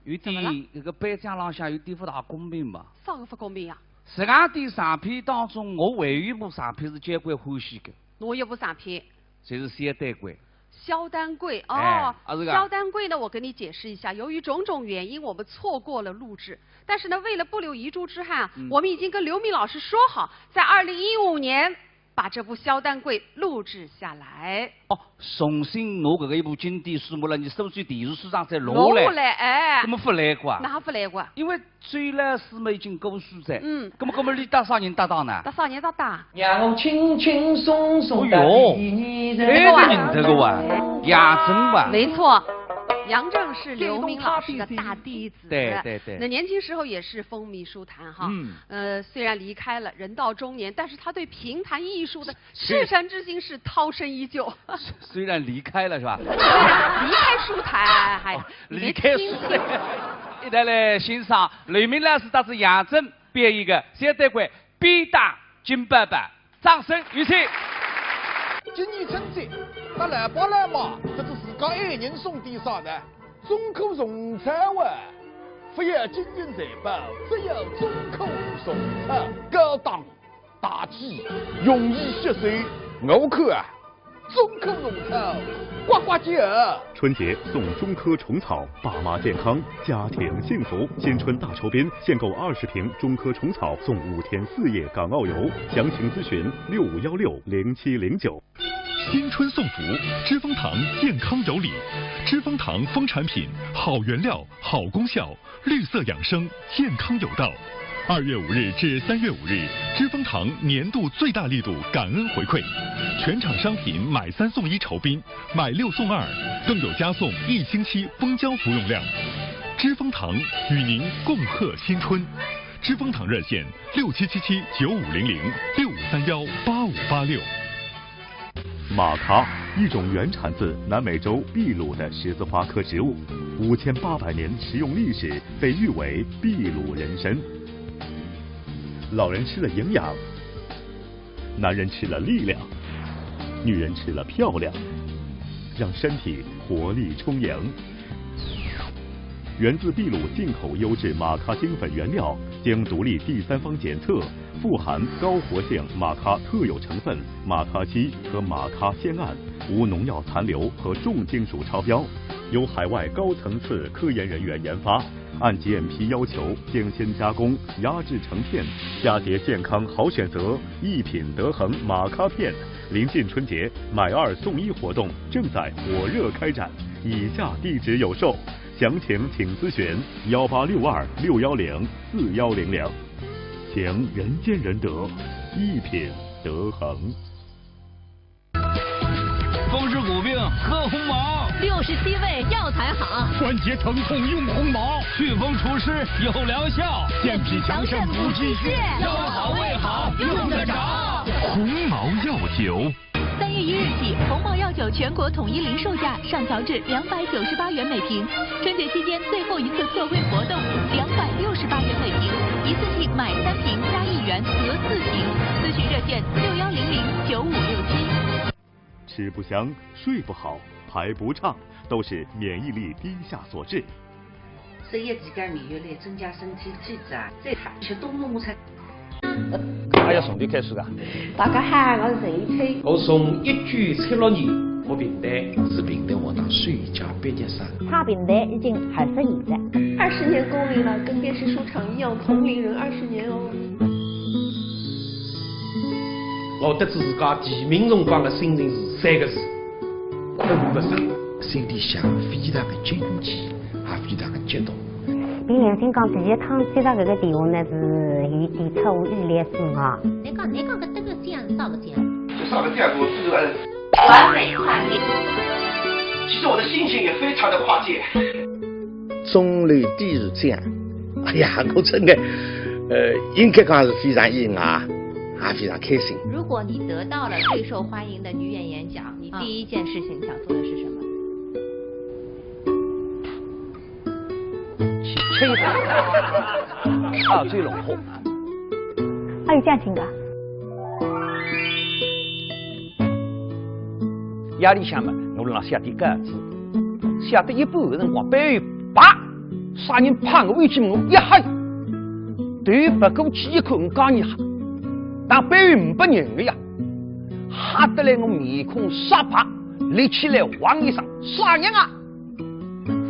有点这个颁奖浪向有点不大公平吧？啥个不公平呀？这样的长片当中，我还有一部长片是交关欢喜的。哪一部长片？就是肖丹贵。肖丹贵哦，肖丹贵呢，我跟你解释一下，由于种种原因，我们错过了录制。但是呢，为了不留遗珠之憾，我们已经跟刘敏老师说好，在2015年把这部肖丹贵录制下来。哦，重新拿这个一部经典书目了，你苏州电视书厂再拿来，怎么不来过？哪不来过？因为最来师们已经过世噻。那么你搭啥人搭档呢？搭啥人搭档？让我轻轻松松的你这个人这个哇，杨震哇。没错。杨震是刘敏老师的大弟子，对。那年轻时候也是风靡书坛哈，虽然离开了，人到中年，但是他对评谈艺术的赤诚之心是涛声依旧。虽然离开了是吧？离开书坛，还离开书坛。一起来欣赏刘敏老师搭子杨震表演的肖丹贵边打金伯伯，掌声有请。今年春节，那来爸来妈，这是自家爱人送的啥呢？中口送餐哇，不要金银财宝，只有中口送餐，高档大气，容易吸收。我看啊，中科虫草，呱呱叫。春节送中科虫草，爸妈健康，家庭幸福。新春大酬宾，限购20瓶中科虫草送5天4夜港澳游。详情咨询65160709。新春送福，知蜂堂健康有礼。知蜂堂蜂产品，好原料，好功效，绿色养生，健康有道。2月5日至3月5日，知蜂堂年度最大力度感恩回馈，全场商品买3送1酬宾，买6送2，更有加送1星期蜂胶服用量。知蜂堂与您共贺新春。知蜂堂热线6777950065318586。马卡，一种原产自南美洲秘鲁的十字花科植物，5800年食用历史，被誉为秘鲁人参。老人吃了营养，男人吃了力量，女人吃了漂亮，让身体活力充盈。源自秘鲁进口优质马卡精粉原料，经独立第三方检测，富含高活性马卡特有成分马卡基和马卡酰胺，无农药残留和重金属超标，由海外高层次科研人员研发，按 GMP 要求精心加工，压制成片。佳节健康好选择，一品得衡马卡片。临近春节，买2送1活动正在火热开展，以下地址有售。详情请咨询1862610410。行人见人得，一品得衡。风湿骨病喝红毛，67味药材好，关节疼痛用红毛，祛风除湿有疗效，健脾强肾补气血，腰好胃好用得着。红毛药酒。3月1日起，红毛药酒全国统一零售价上调至298元每瓶。春节期间最后一次特惠活动，268元每瓶，一次性买3瓶加1元得4瓶。咨询热线61009567。吃不香、睡不好、排不畅，都是免疫力低下所致。食业几干免疫力，增加身体体质啊！再吃多么我才。还要从你开始噶？大家好，我是陈一吹。我从1句76年我平台是平台学堂水饺毕业生。他平台已经20年了，20年功龄了，跟电视书场一样，同龄人20年哦。我得知自家提名辰光的心情是3个字：困不着。心里想非常的惊奇，也非常的激动。比杨金刚第一趟接到这个电话呢，是伊提出我预联是我。你讲搿这个这样造不这样？就上了这样给我制作完美跨界。其实我的心情也非常的跨界。中流砥柱这样，哎呀，我真的应该讲是非常意外，也非常开心。如果你得到了最受欢迎的女演员奖，你第一件事情想做的是什么？吹的二醉龙后，还有奖金的。夜里向嘛，我辣写点杆子，写到一半的辰光，背后啪，啥人拍我一记门，一黑，对不过去一口，我讲你哈，但背后500人的呀，吓得来我面孔煞白，立起来汪一声，啥人啊？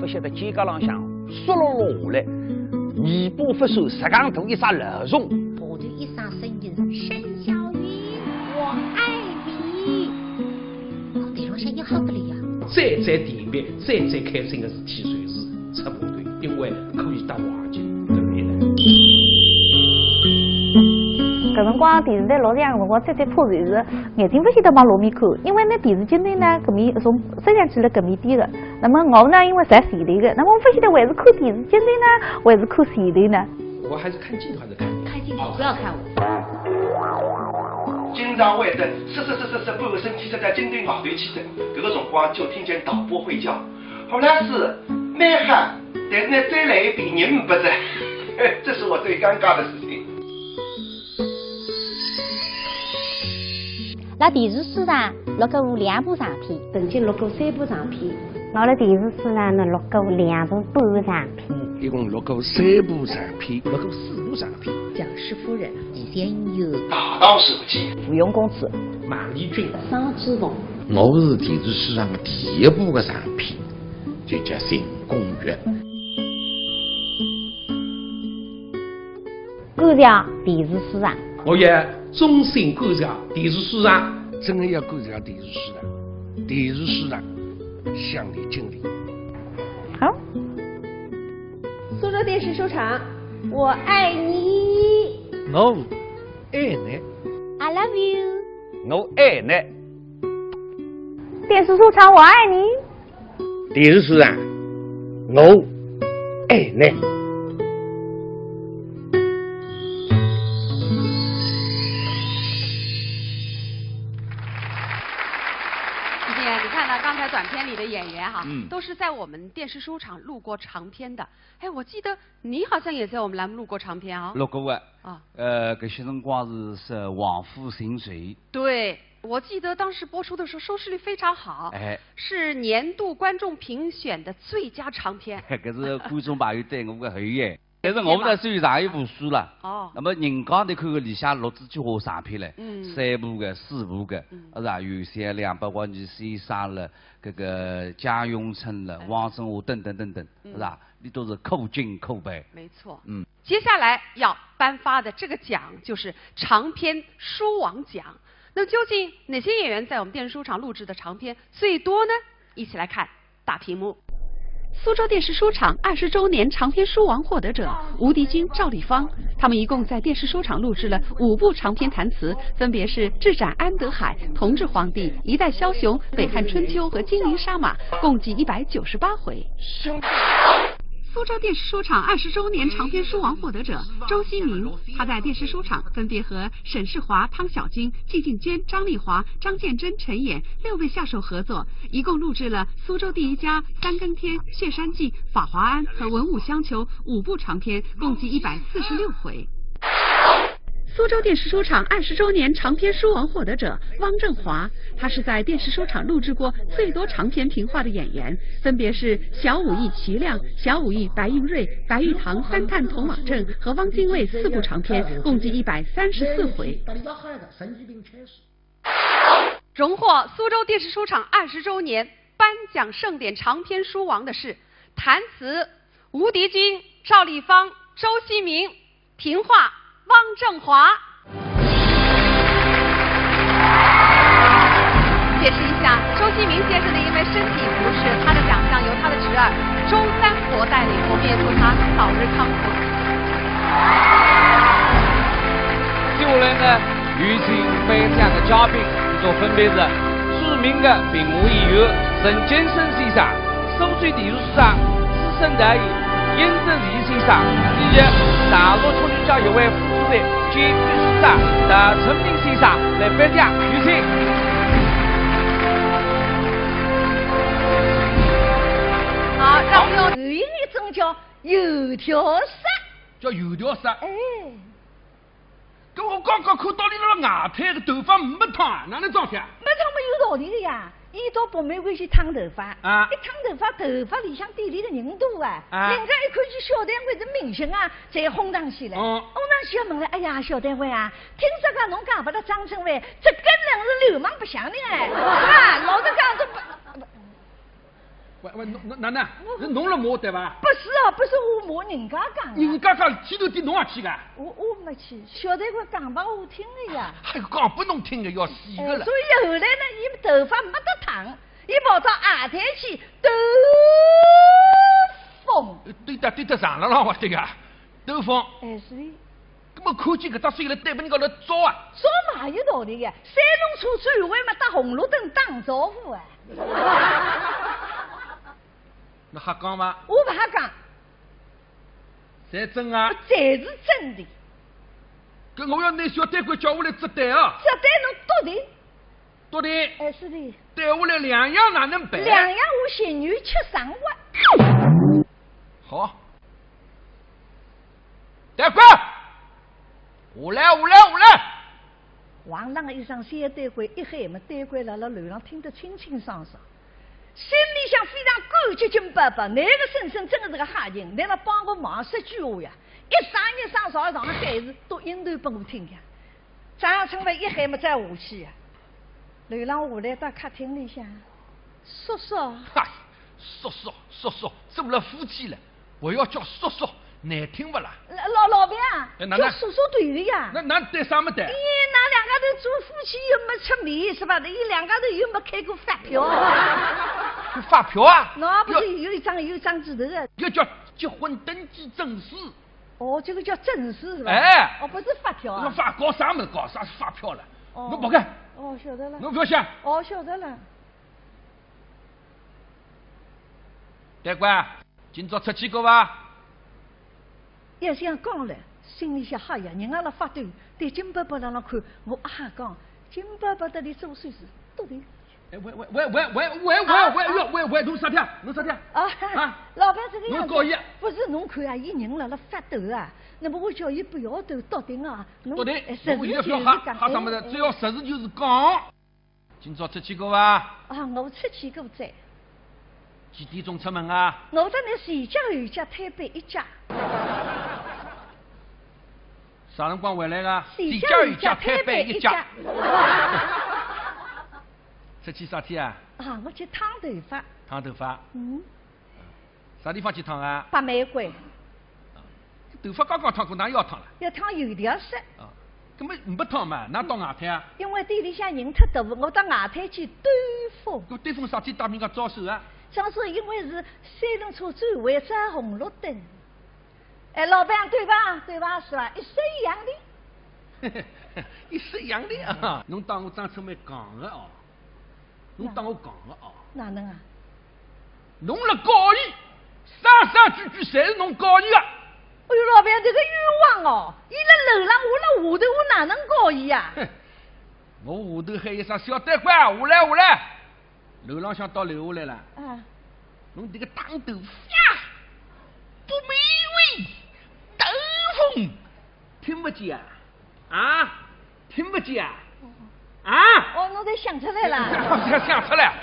不晓得肩胛浪向。缩落下来，尾巴发手，石杠头一撒热虫，我的一声声音是沈小鱼，我爱你。我地上向一好不了呀。再甜蜜、再开心的事体，随时出部队，因为可以打滑稽，对不对呢？搿辰光电视台老亮个辰光，再拍随时眼睛不晓得往哪面看，因为那电视机内呢，搿面从摄像机辣搿面点个，那么我呢，因为在前头个，那么我不晓得还是看电视机内呢，还是看前头呢？我还是看镜头还是看你？看镜头，不要看我。经常会的，半个身体在军队外头去的，搿个辰光就听见导播会叫，好像是蛮嗨，但是呢再来一遍人不在，这是我最尴尬的事情。辣电视书上录过2部长片，曾经录过3部长片。我辣电视书上呢录过2部半长片，一共录过3部长片，录过4部长片。蒋氏夫人、李先友、大当手机、芙蓉公主、马丽君、张之凤、我是电视史上第一部的长片，就叫《成功学》。观察电视史上，我也终身观察电视史上，真的要观察电视史上，电视史上向你敬礼。好，苏州电视收场，我爱你。我爱你。 I love you。我爱你。电视收场，我爱你。电视史上，我爱你。刚才短片里的演员哈，都是在我们电视收场录过长片的。哎，我记得你好像也在我们栏目录过长片啊。录过啊。搿些辰光是《望夫行随》。对，我记得当时播出的时候收视率非常好，哎，是年度观众评选的最佳长片。搿是观众朋友对我的厚爱。但是我们呢虽然上一部书了，那么人家你看看里向录制几好长片嘞，3部的、4部的，是吧？袁三亮，包括你先生了，搿个贾永成了，王振华等等等等，是吧？你都是扣金扣白。没错。接下来要颁发的这个奖就是长篇书王奖。那究竟哪些演员在我们电视书场录制的长片最多呢？一起来看大屏幕。苏州电视书场20周年长篇书王获得者吴迪军、赵丽芳，他们一共在电视书场录制了5部长篇弹词，分别是《智斩安德海》《同治皇帝》《一代枭雄》《北汉春秋》和《金陵杀马》，共计198回。苏州电视书场20周年长篇书王获得者周希明，他在电视书场分别和沈世华、汤小晶、季静娟、张丽华、张建真、陈演6位下手合作，一共录制了《苏州第一家》《三更天》《谢山记》《法华庵》和《文武相求》5部长篇，共计146回。苏州电视书场20周年长篇书王获得者汪振华，他是在电视书场录制过最多长篇评话的演员，分别是小武艺齐亮、小武艺白云瑞、白玉堂、三探童马镇和汪精卫4部长篇，共计134回。荣获苏州电视书场20周年颁奖盛典长篇书王的是弹词吴迪军、赵丽芳、周希明，评话汪振华。解释一下，周希明先生呢，因为身体不适，他的奖项由他的侄儿周三国代理，我们也祝他早日康复。接下来呢，有请颁奖的嘉宾，就分别是著名的评话演员陈建生先生、苏州电视史上资深导演殷正义先生，以及大陆出版协会副主任兼秘书长的陈明先生来颁奖，有请。好，让我们用语音一种叫油条杀，叫油条杀。哎，跟我刚刚看到你那个外滩的头发没烫，哪能装的？没烫没有道理的呀！一到北美会去烫头发，一烫头发，头发里向点里的人多啊！人家一看见小单位是明星啊，才轰上去了。轰上去问了，哎呀，小单位啊，听说讲侬讲把他张成伟，这个人是流氓不像的哎，啊，老是讲这不。喂，哪能？侬来骂对吧？不是啊，不是我骂人家讲。人家讲前头点侬也去个？我没去，小单位讲把我听的呀。还讲不侬听的，要死个了。所以后来呢，伊头发没得烫，伊跑到外滩去兜风。对的，上了我对个，兜风。哎，是的。那么看见搿搭水了，对不？人家来招啊？招嘛有道理的，三轮车转弯嘛，打红绿灯打招呼啊。那瞎讲吗？我不瞎讲。侪真啊？侪是真的。搿我要拿小单管叫下来接待啊！接待侬多的。多的。哎，是的。带下来2样哪能办？2样我咸鱼吃上碗。好。单管，下来！皇上的一声小单管一喊嘛，单管辣楼上听得清清爽爽。心里想非常感激金伯伯，那个婶婶真的是个哈人，来了帮我忙说句话呀，一上上海子都引头拨我听呀。张成伟一喊嘛再下去呀，流浪下来到客厅里向，叔叔。嗨，叔叔，做了夫妻了，我要叫叔叔，难听不啦？老板啊，叫叔叔对的呀。那对啥没对？那两家头做夫妻又没出面是吧？伊两家头又没开过发票。发票啊？那不是有一张纸头的。要叫结婚登记证书。哦，这个叫证书是吧？哎，哦，不是发票啊。那发搞啥么？搞啥发票了？侬跑开。哦，晓得了。侬不要想。哦，晓得了。大官，今朝出去过伐？要想讲了，心里想哈呀，人家辣发抖，对金伯伯让看，我哈讲，金伯伯这里做岁数多的。喂，侬啥天？啊，老板这个样子。侬告伊。不是，侬看啊，伊人辣发抖啊，那么我叫伊不要抖，到底啊，到底，我现在不要哈啥么子，只要实事就是讲。今朝出去过伐？啊，我出去过噻。几点钟出门啊？我在那前脚后脚推背一家。啥辰光回来个？前脚后脚推背一家。出去啥天啊？啊，我去烫头发。烫头发？嗯。啥地方去烫啊？八玫瑰。头发刚刚烫过，哪又要烫了？要烫油条色。啊，根本没烫嘛，哪到外滩啊？因为店里向人太多，我到外滩去兜风。我兜风啥天打人家招手啊？招手，因为是三轮车转弯闪红绿灯。哎，老板对吧？对吧？是吧？一式一样的。一式一样的啊！侬当我张春梅讲的哦？侬当我讲的哦？哪能啊？侬辣告伊，三句侪是侬告伊的。哎呦，老板这个冤枉哦！伊辣楼上，我辣下头，我哪能告伊呀？我下头还有啥小单官？下来！楼浪向到楼下来了。啊！侬这个当头呀，不美味，兜风，听不见啊？啊？听不见啊？啊！哦，侬才想出来了。想出来，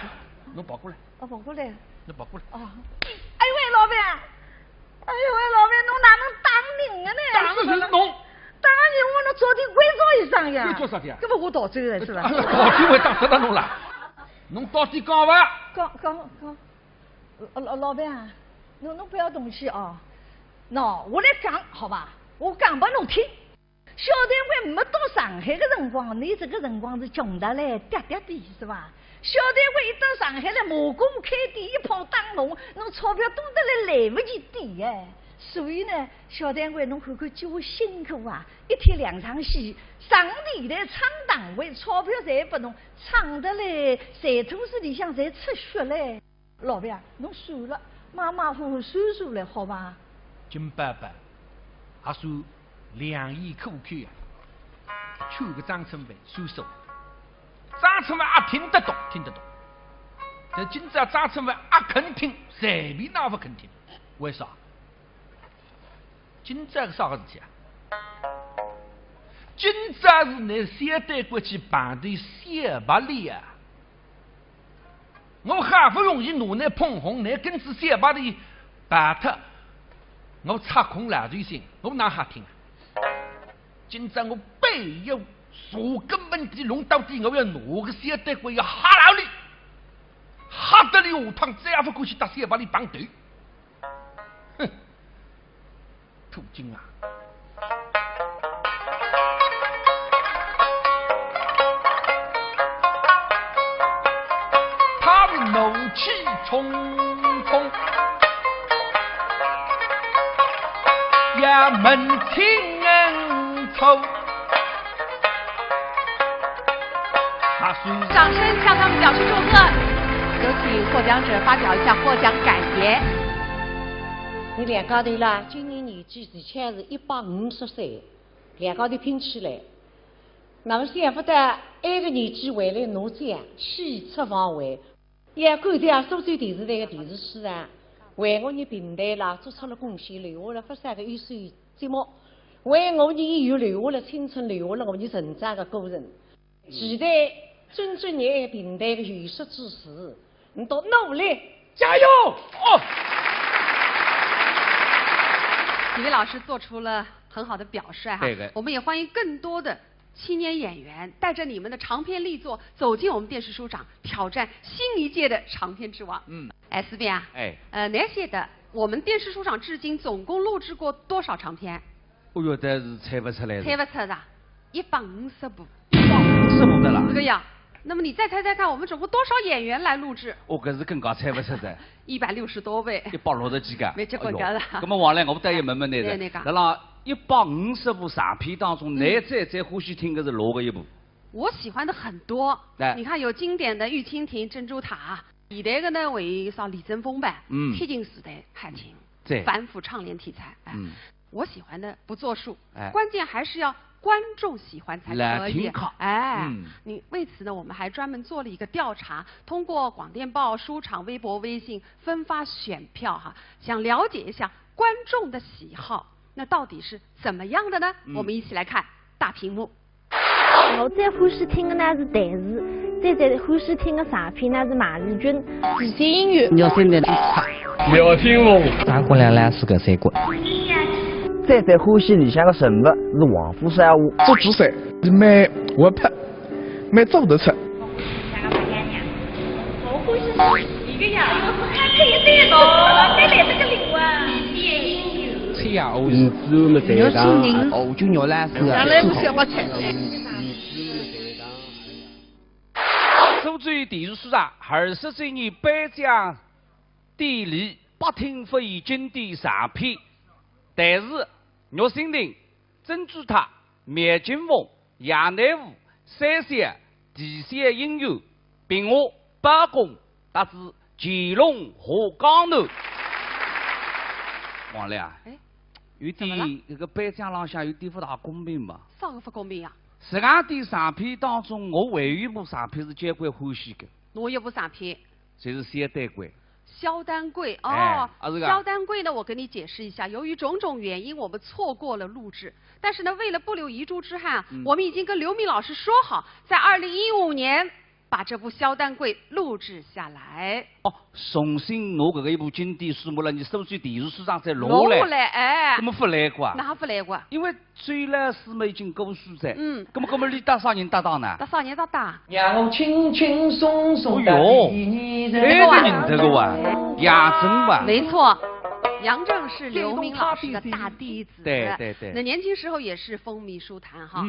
侬跑过来。哦，跑过来。侬跑过来。哦。哎呦喂，老板！哎呦喂，老板，侬哪能打人的呢？打的是侬。打人，我侬昨天关照一声呀。关照啥的？搿不我逃走的是吧？逃走会打得到侬啦？侬到底讲伐？讲。老板啊，侬不要动气哦。喏，我来讲好吧，我讲拨侬听。小单位没到上海的辰光，你这个辰光是穷得来嗲嗲的是吧？小单位一到上海来，马公开店一碰打侬，侬钞票多得来不及点哎。所以呢，小单位侬看看叫我辛苦啊，一天2场戏，上电台唱档位，钞票侪拨侬，唱得来财土司里向侪出血嘞。老板，侬算了，马马虎虎算了，好吧？金伯伯，还算两眼可看啊，劝个张春梅算数。张春梅也听得懂。但今朝张春梅也肯听，随便哪不肯听？为啥？今朝是啥个事体啊？今朝是拿小单官去办的小白脸啊！我好不容易拿那捧红，拿根子小白脸办脱，我插空来随心，我哪哈听啊？今朝我背有树根本地龙到底，我要拿个小单官要哈老里，哈得里下趟再也不过去打小白脸绑头。哼！土精啊！他们怒气冲冲，衙门听人抽。掌声向他们表示祝贺。有请获奖者发表一下获奖感言。你两家头啦，今年年纪而且是150岁，两家头拼起来，那么想不得挨个年纪回来侬这样气出方位，也感谢苏州电视台的电视主任为我们平台啦做出了贡献，留下了不少个优秀节目，为我们演员留下了青春，留下了我们成长的过程。期待尊重你平台的有识之士，你都努力加油哦！几位老师做出了很好的表率哈，对的，我们也欢迎更多的青年演员带着你们的长篇力作走进我们电视书场，挑战新一届的长篇之王。四斌啊，你晓得我们电视书场至今总共录制过多少长篇？哦哟，这是猜不出来的。猜不出的，150部。 150部的啦。这个呀，那么你再猜猜看，我们总共多少演员来录制？哦，搿是更加猜不出的。160多位。160几个。没结果干了。那么王来，我再问问你的，那啦150部长片当中，你最欢喜听的是哪个一部？我喜欢的很多。你看有经典的《玉蜻蜓》《珍珠塔》，现代的呢为啥李争锋版，铁金时代汉情，反腐倡廉题材。我喜欢的不作数，关键还是要观众喜欢才可以。你为此呢，我们还专门做了一个调查，通过广电报、书场、微博、微信分发选票哈，想了解一下观众的喜好，那到底是怎么样的呢？我们一起来看大屏幕。我最欢喜听的呢是台视，最欢喜听的长片呢是马志军这些音乐。要听的要听哦。大姑娘呢是个三观。最欢喜里向的人物是王府山舞。做主赛蛮活泼，蛮走得出。我欢喜一个呀，看这一对咯，再来这个礼物啊。吹呀，我是只有么在当，我就鸟来是。原来是想我吃。苏州电视书场20周年颁奖典礼8厅复演经典长片，台视、玉蜻蜓、珍珠塔、灭金凤、杨乃武、三山、地山音乐、平华、八公达至乾隆和江南。王亮，有点这个颁奖浪向有点不大公平嘛？啥个不公平呀？实际的长片当中，我还有一部长片是交关欢喜的。哪一部长片？就是《肖丹贵》。肖丹贵肖丹贵呢，我跟你解释一下，由于种种原因，我们错过了录制。但是呢，为了不留遗珠之憾，我们已经跟刘明老师说好，在2015年把这部《肖丹贵》录制下来。重新拿这个一部经典书目了，你收集电视书上再录来，怎么不来过？哪不来过？因为追来师妹已经过世在，那么你搭啥人搭档呢？搭啥人搭档？让我轻轻松松的你这个人这个哇，杨震哇。没错。杨震是刘明老师的大弟子，对。那年轻时候也是风靡书坛哈，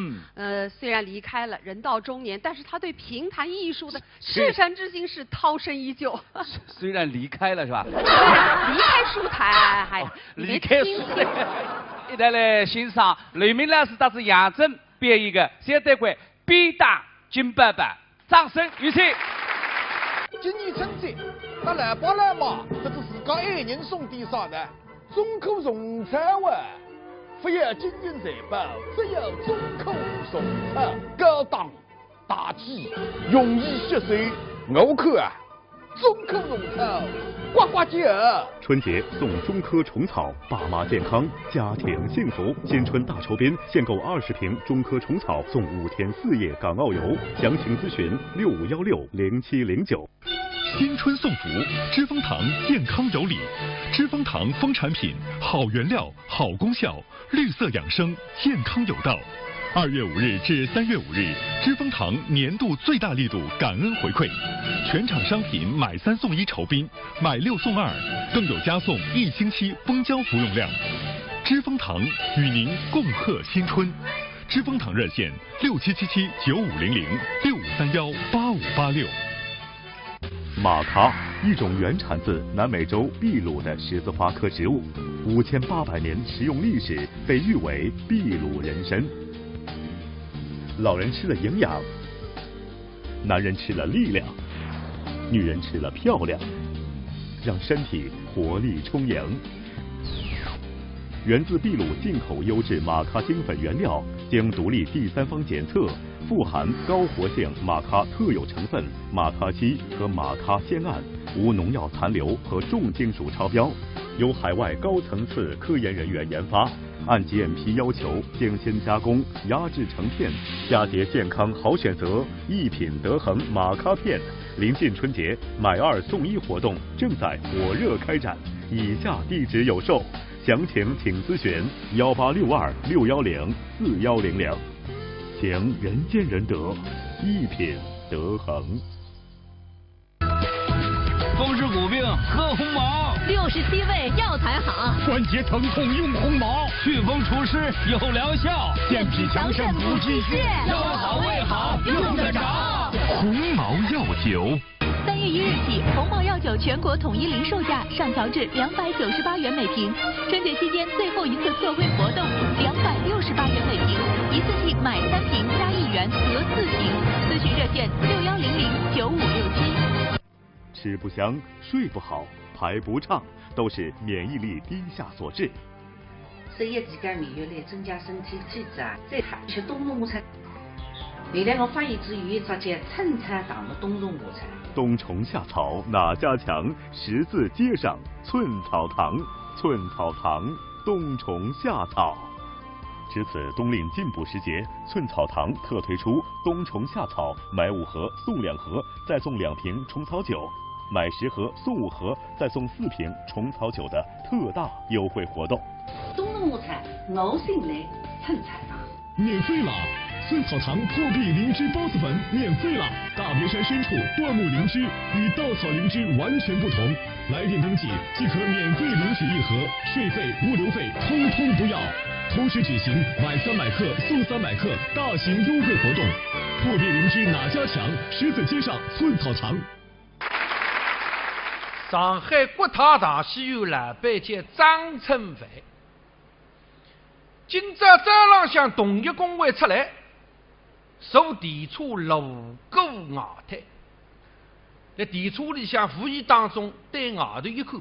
虽然离开了，人到中年，但是他对评弹艺术的赤诚之心是涛声依旧。虽然离开了是吧？离开书坛，离开书坛。一带来欣赏刘明老师搭子杨震表演的《肖丹贵》必打金爸爸，掌声有请。今年春节，那来爸来妈，这是自家爱人送的啥呢？中口送餐哇！不要金银财宝，只有中口送餐，高档大气，容易吸收。我看啊，中科虫草，呱呱叫。春节送中科虫草，爸妈健康，家庭幸福。新春大酬宾，限购20瓶中科虫草送5天4夜港澳游。详情咨询65160709。新春送福，知蜂堂健康有礼。知蜂堂蜂产品，好原料，好功效，绿色养生，健康有道。2月5日至3月5日，知蜂堂年度最大力度感恩回馈，全场商品买3送1酬宾，买6送2，更有加送1星期蜂胶服用量。知蜂堂与您共贺新春。知蜂堂热线6777950065318586。玛卡，一种原产自南美洲秘鲁的十字花科植物，5800年食用历史，被誉为秘鲁人参。老人吃了营养，男人吃了力量，女人吃了漂亮，让身体活力充盈。源自秘鲁进口优质玛卡精粉原料，经独立第三方检测，富含高活性玛卡特有成分玛卡烯和玛卡酰胺，无农药残留和重金属超标，由海外高层次科研人员研发，按 GMP 要求精心加工，压制成片。佳节健康好选择，一品得恒玛卡片。临近春节，买2送1活动正在火热开展，以下地址有售。详情请咨询1862610410。行人见人得，一品德恒。风湿骨病喝红毛，67味药材好，关节疼痛用红毛，祛风除湿有疗效，健脾强肾补气血，腰好胃好用得着。红毛药酒。3月1日起，红毛药酒全国统一零售价上调至298元每瓶。春节期间最后一次特惠活动，268元每瓶，一次性买3瓶加1元得4瓶。咨询热线61009567。吃不香、睡不好、排不畅，都是免疫力低下所致。10月期间免疫力增加身体机制啊，再好吃冬虫夏草。原来我发现之余，直接春菜当的冬虫夏草。冬虫夏草哪家强？10字街上寸草堂，寸草堂冬虫夏草。值此冬令进补时节，寸草堂特推出冬虫夏草买5盒送2盒，再送2瓶虫草酒，买10盒送5盒，再送4瓶虫草酒的特大优惠活动。冬虫夏草，我信赖春菜堂。免费了！寸草堂破壁灵芝孢子粉免费了！大别山深处椴木灵芝与稻草灵芝完全不同，来电登记即可免费领取1盒，税费、物流费通通不要。同时举行买300克送300克大型优惠活动，破壁灵芝哪家强？10字街上寸草堂。上海国泰大戏院老板叫张春飞，今朝早浪向同一工会出来，受电车路过外滩，在电车里向无意当中对外头一看，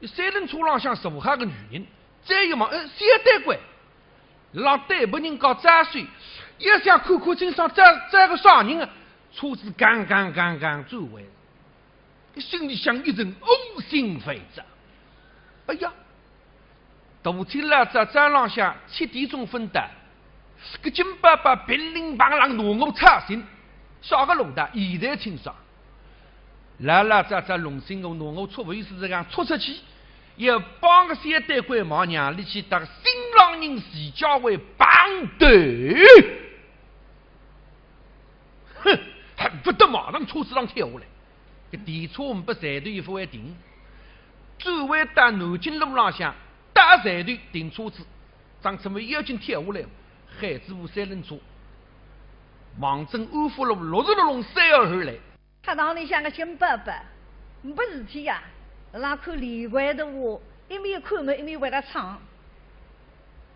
三轮车浪向坐下个女人，再一望，小单官，让对不人搞杂碎，一想看看清爽这个啥人啊？车子刚转弯，心里想一阵呕心飞涨。哎呀，大天老早早浪向7点钟分的，个金爸爸乒铃乓啷拿我插心，啥个弄的现在清爽。老早弄醒我拿我出卫是这样出出去，又帮个小单官忙娘里去当新郎人徐家伟绑队，哼，恨不得马上车子上跳下来。这电车我们不站队一副还停，转弯到南京路浪向大站队停车子，张春梅要紧跳下来，海子湖3轮车，望镇安福路60路3号后来。他当里像个金伯伯，没事体呀，那看里外的话，一面看嘛，一面为他唱。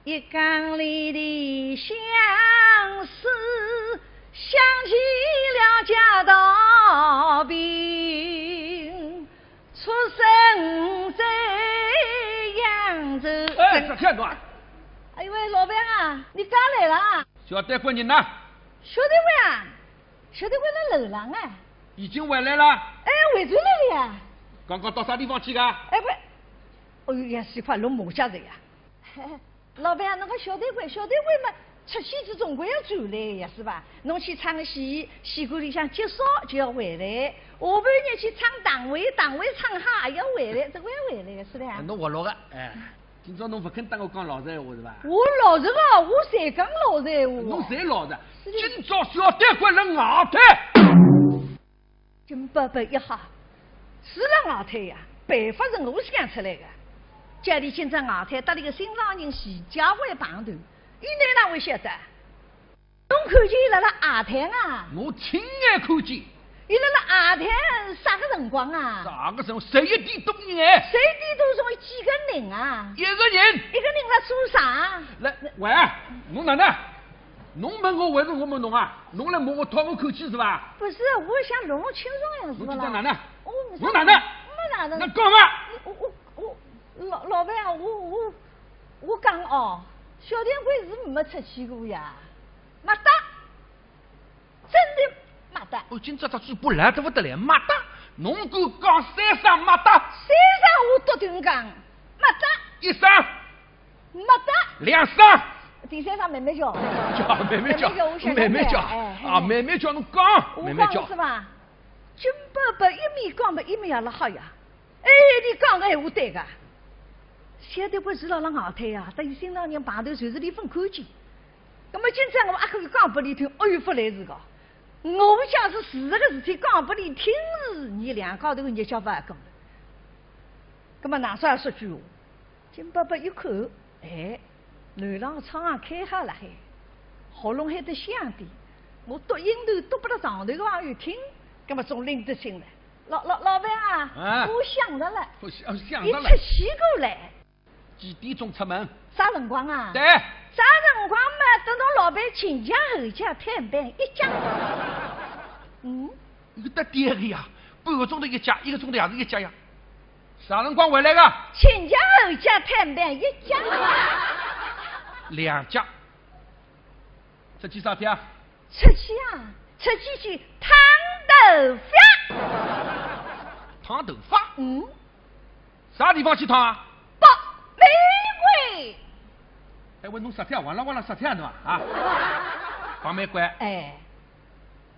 一缸里的相思，想起了家道兵，出生在扬州。哎，听懂啊？哎呦喂，老板啊，你刚来了？小单官人呢？小单官啊，小单官在楼上啊。已经回来了。哎，回转来了呀。刚刚到啥地方去的？哎不，哎呀，是块弄马家的呀。老板，那个小单官嘛，出戏子总归要转来呀，是吧？侬去唱戏，戏馆里向结束就要回来。下半日去唱党委唱哈也要回来，这个要回来的是的。侬活络个，哎，今朝侬不肯当我讲老实闲话是吧？我老实个，我才讲老实闲话。侬才老实。今朝小单官来外滩。金伯伯一下，是了外滩呀，办法是我想出来的。家里今朝外滩搭了个新郎人徐家伟绑头，你哪会晓得？侬看见伊辣外滩啊？我亲眼看见。伊辣外滩啥个辰光啊？啥个辰光？11点多钟哎。11点多钟几个人啊？一个人。一个人辣做啥？来，喂，侬哪能？侬问我还是我问侬啊？侬来摸我讨我口气是吧？不是，我想弄轻松样子侬今朝哪能？我哪能？没哪能？那干嘛？我老板啊，我讲哦，小店官是没出去过呀，没得，真的没得。我今朝这嘴巴来得不得了，没得。侬敢讲3声没得？3声我笃定讲没得。1声没得。2声。第3声慢慢叫。慢慢叫，慢慢叫啊！慢慢叫，侬讲，慢慢叫是吧？金伯伯一面讲嘛，一面也辣哈呀。哎，你讲个闲话对个。小单官是辣外滩呀，等于新郎人旁头随时里分看见。那么今朝我阿口讲拨你听，哎呦，不来事个。我假是事实个事体讲拨你听时，你两高头个日脚不讲了。那么哪说句话？金伯伯一看，哎，楼上窗开好了还，喉咙还得响点。我读音头读不到上头个朋友听，那么总拎得清了。老板啊，我想着了，我想着了，你出去过来。几点钟出门？啥辰光啊？对。啥辰光嘛？等到老板请假后假探班一讲。你得对个呀，半个钟头一假，1个钟头也是一假呀。啥辰光回来个？请假后假探班一讲。2假。出去啥天啊？出去啊，出去烫头发。烫头发？啥地方去烫啊？北玫瑰。哎，我弄10天，完了10天对吧？啊，放玫瑰。哎，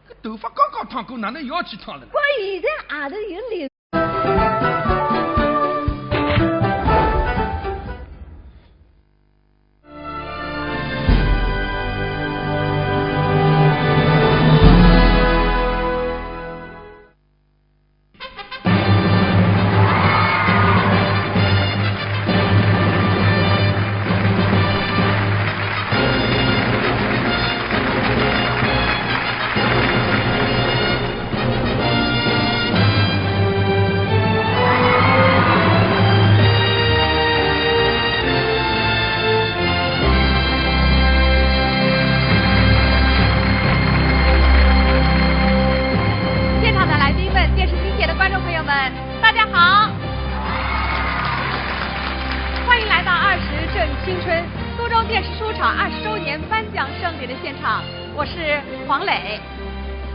这头发刚刚烫过，哪能又要去烫了呢？我现在外头有留。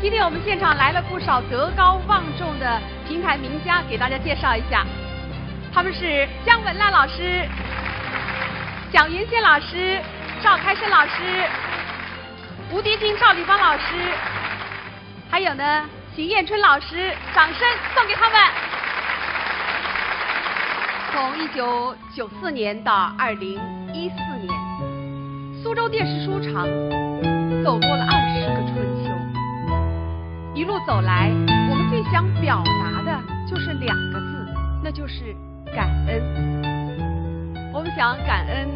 今天我们现场来了不少德高望重的评弹名家，给大家介绍一下，他们是姜文澜老师、蒋云仙老师、赵开生老师、吴迪金、赵丽芳老师，还有呢邢艳春老师，掌声送给他们。从1994年到2014年，苏州电视书厂走过了20个春秋。一路走来，我们最想表达的就是2个字，那就是感恩。我们想感恩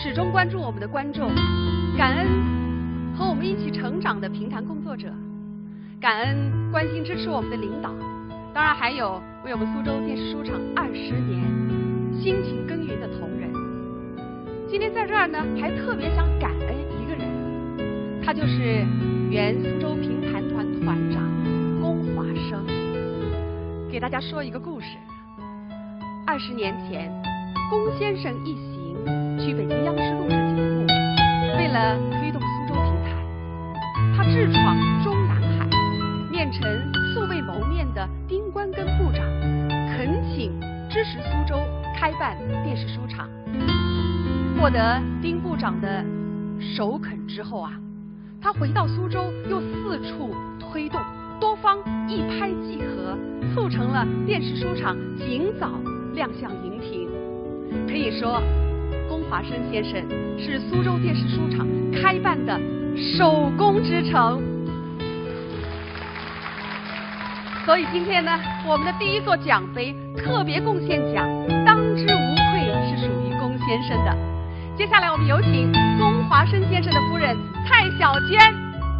始终关注我们的观众，感恩和我们一起成长的评弹工作者，感恩关心支持我们的领导，当然还有为我们苏州电视书厂20年辛勤耕耘的同仁。今天在这儿呢，还特别想感恩一个人，他就是原苏州评弹团团长龚华生。给大家说一个故事。20年前，龚先生一行去北京央视录制节目，为了推动苏州评弹，他智闯中南海，面陈素未谋面的丁关根部长，恳请支持苏州开办电视书厂。获得丁部长的首肯之后啊，他回到苏州，又四处推动，多方一拍即合，促成了电视书厂尽早亮相荧屏。可以说，龚华生先生是苏州电视书厂开办的首功之城。所以今天呢，我们的第一座奖杯特别贡献奖，当之无愧是属于龚先生的。接下来我们有请龚华生先生的夫人蔡小娟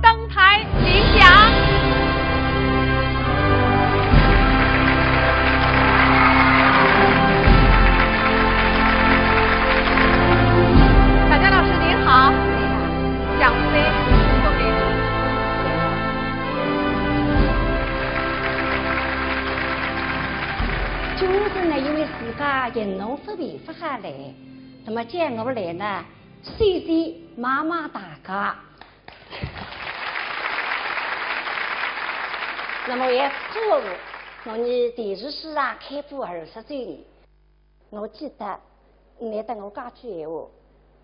登台领奖。小娟老师您好，奖杯送给您。就是呢，因为自家人农分别不下来。那么接我来呢，谢谢妈妈大家。那么也祝我们电视书厂开播20周年。我记得你对我讲句闲话，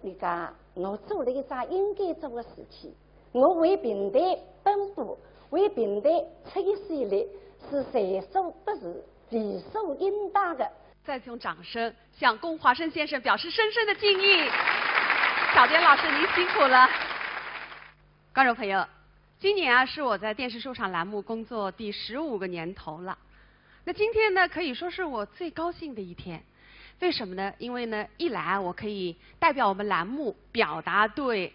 你讲我做了一桩应该做的事情，我为平台奔波，为平台出一些力，是在所不辞，理所应当的。再次用掌声向龚华生先生表示深深的敬意。小娟老师您辛苦了。观众朋友，今年啊是我在电视说唱栏目工作第15个年头了。那今天呢，可以说是我最高兴的一天。为什么呢？因为呢，一来我可以代表我们栏目表达对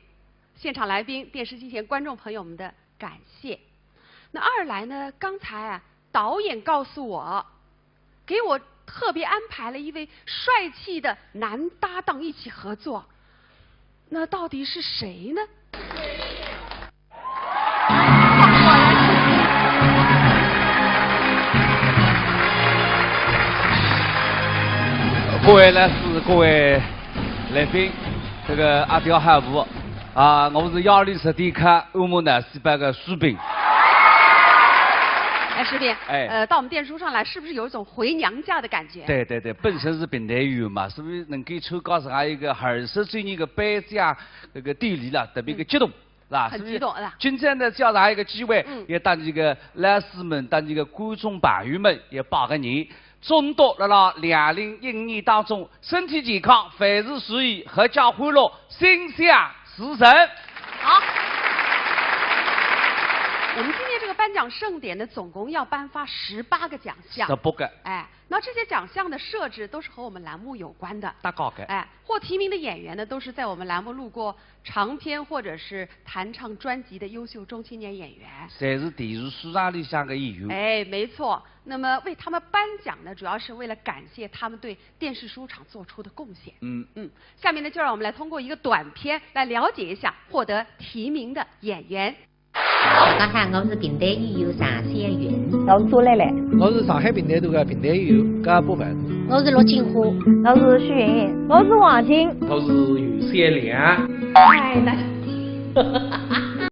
现场来宾、电视机前观众朋友们的感谢。那二来呢，刚才啊，导演告诉我，给我特别安排了一位帅气的男搭档一起合作。那到底是谁呢？各位来是各位来宾，这个阿刁汉武啊，我是120迪卡欧姆南西班个苏炳。哎，石斌，到我们电视上来，是不是有一种回娘家的感觉？对对对，本身是平台员嘛，是不是能够参加上一个20周年的颁奖那个典礼了，特别的激动。是吧？很激动是吧？今天呢，叫上一个机会，也当这个老师们、当这个观众朋友们也拜个年，祝到2015年当中身体健康，凡事如意，阖家欢乐，心想事成。好。我们今天这个颁奖盛典呢，总共要颁发18个奖项。18个。哎，那这些奖项的设置都是和我们栏目有关的。大高的。哎，获提名的演员呢，都是在我们栏目录过长篇或者是弹唱专辑的优秀中青年演员。侪是电视市场里向的演员。哎，没错。那么为他们颁奖呢，主要是为了感谢他们对电视书场做出的贡献。下面呢，就让我们来通过一个短片来了解一下获得提名的演员。大家好，我是平台语友常小云，我是朱蕾蕾，我是上海平台度的平台语友加部分，我是罗金花，我是徐云云，我是王晶，我是于三良。哎，那。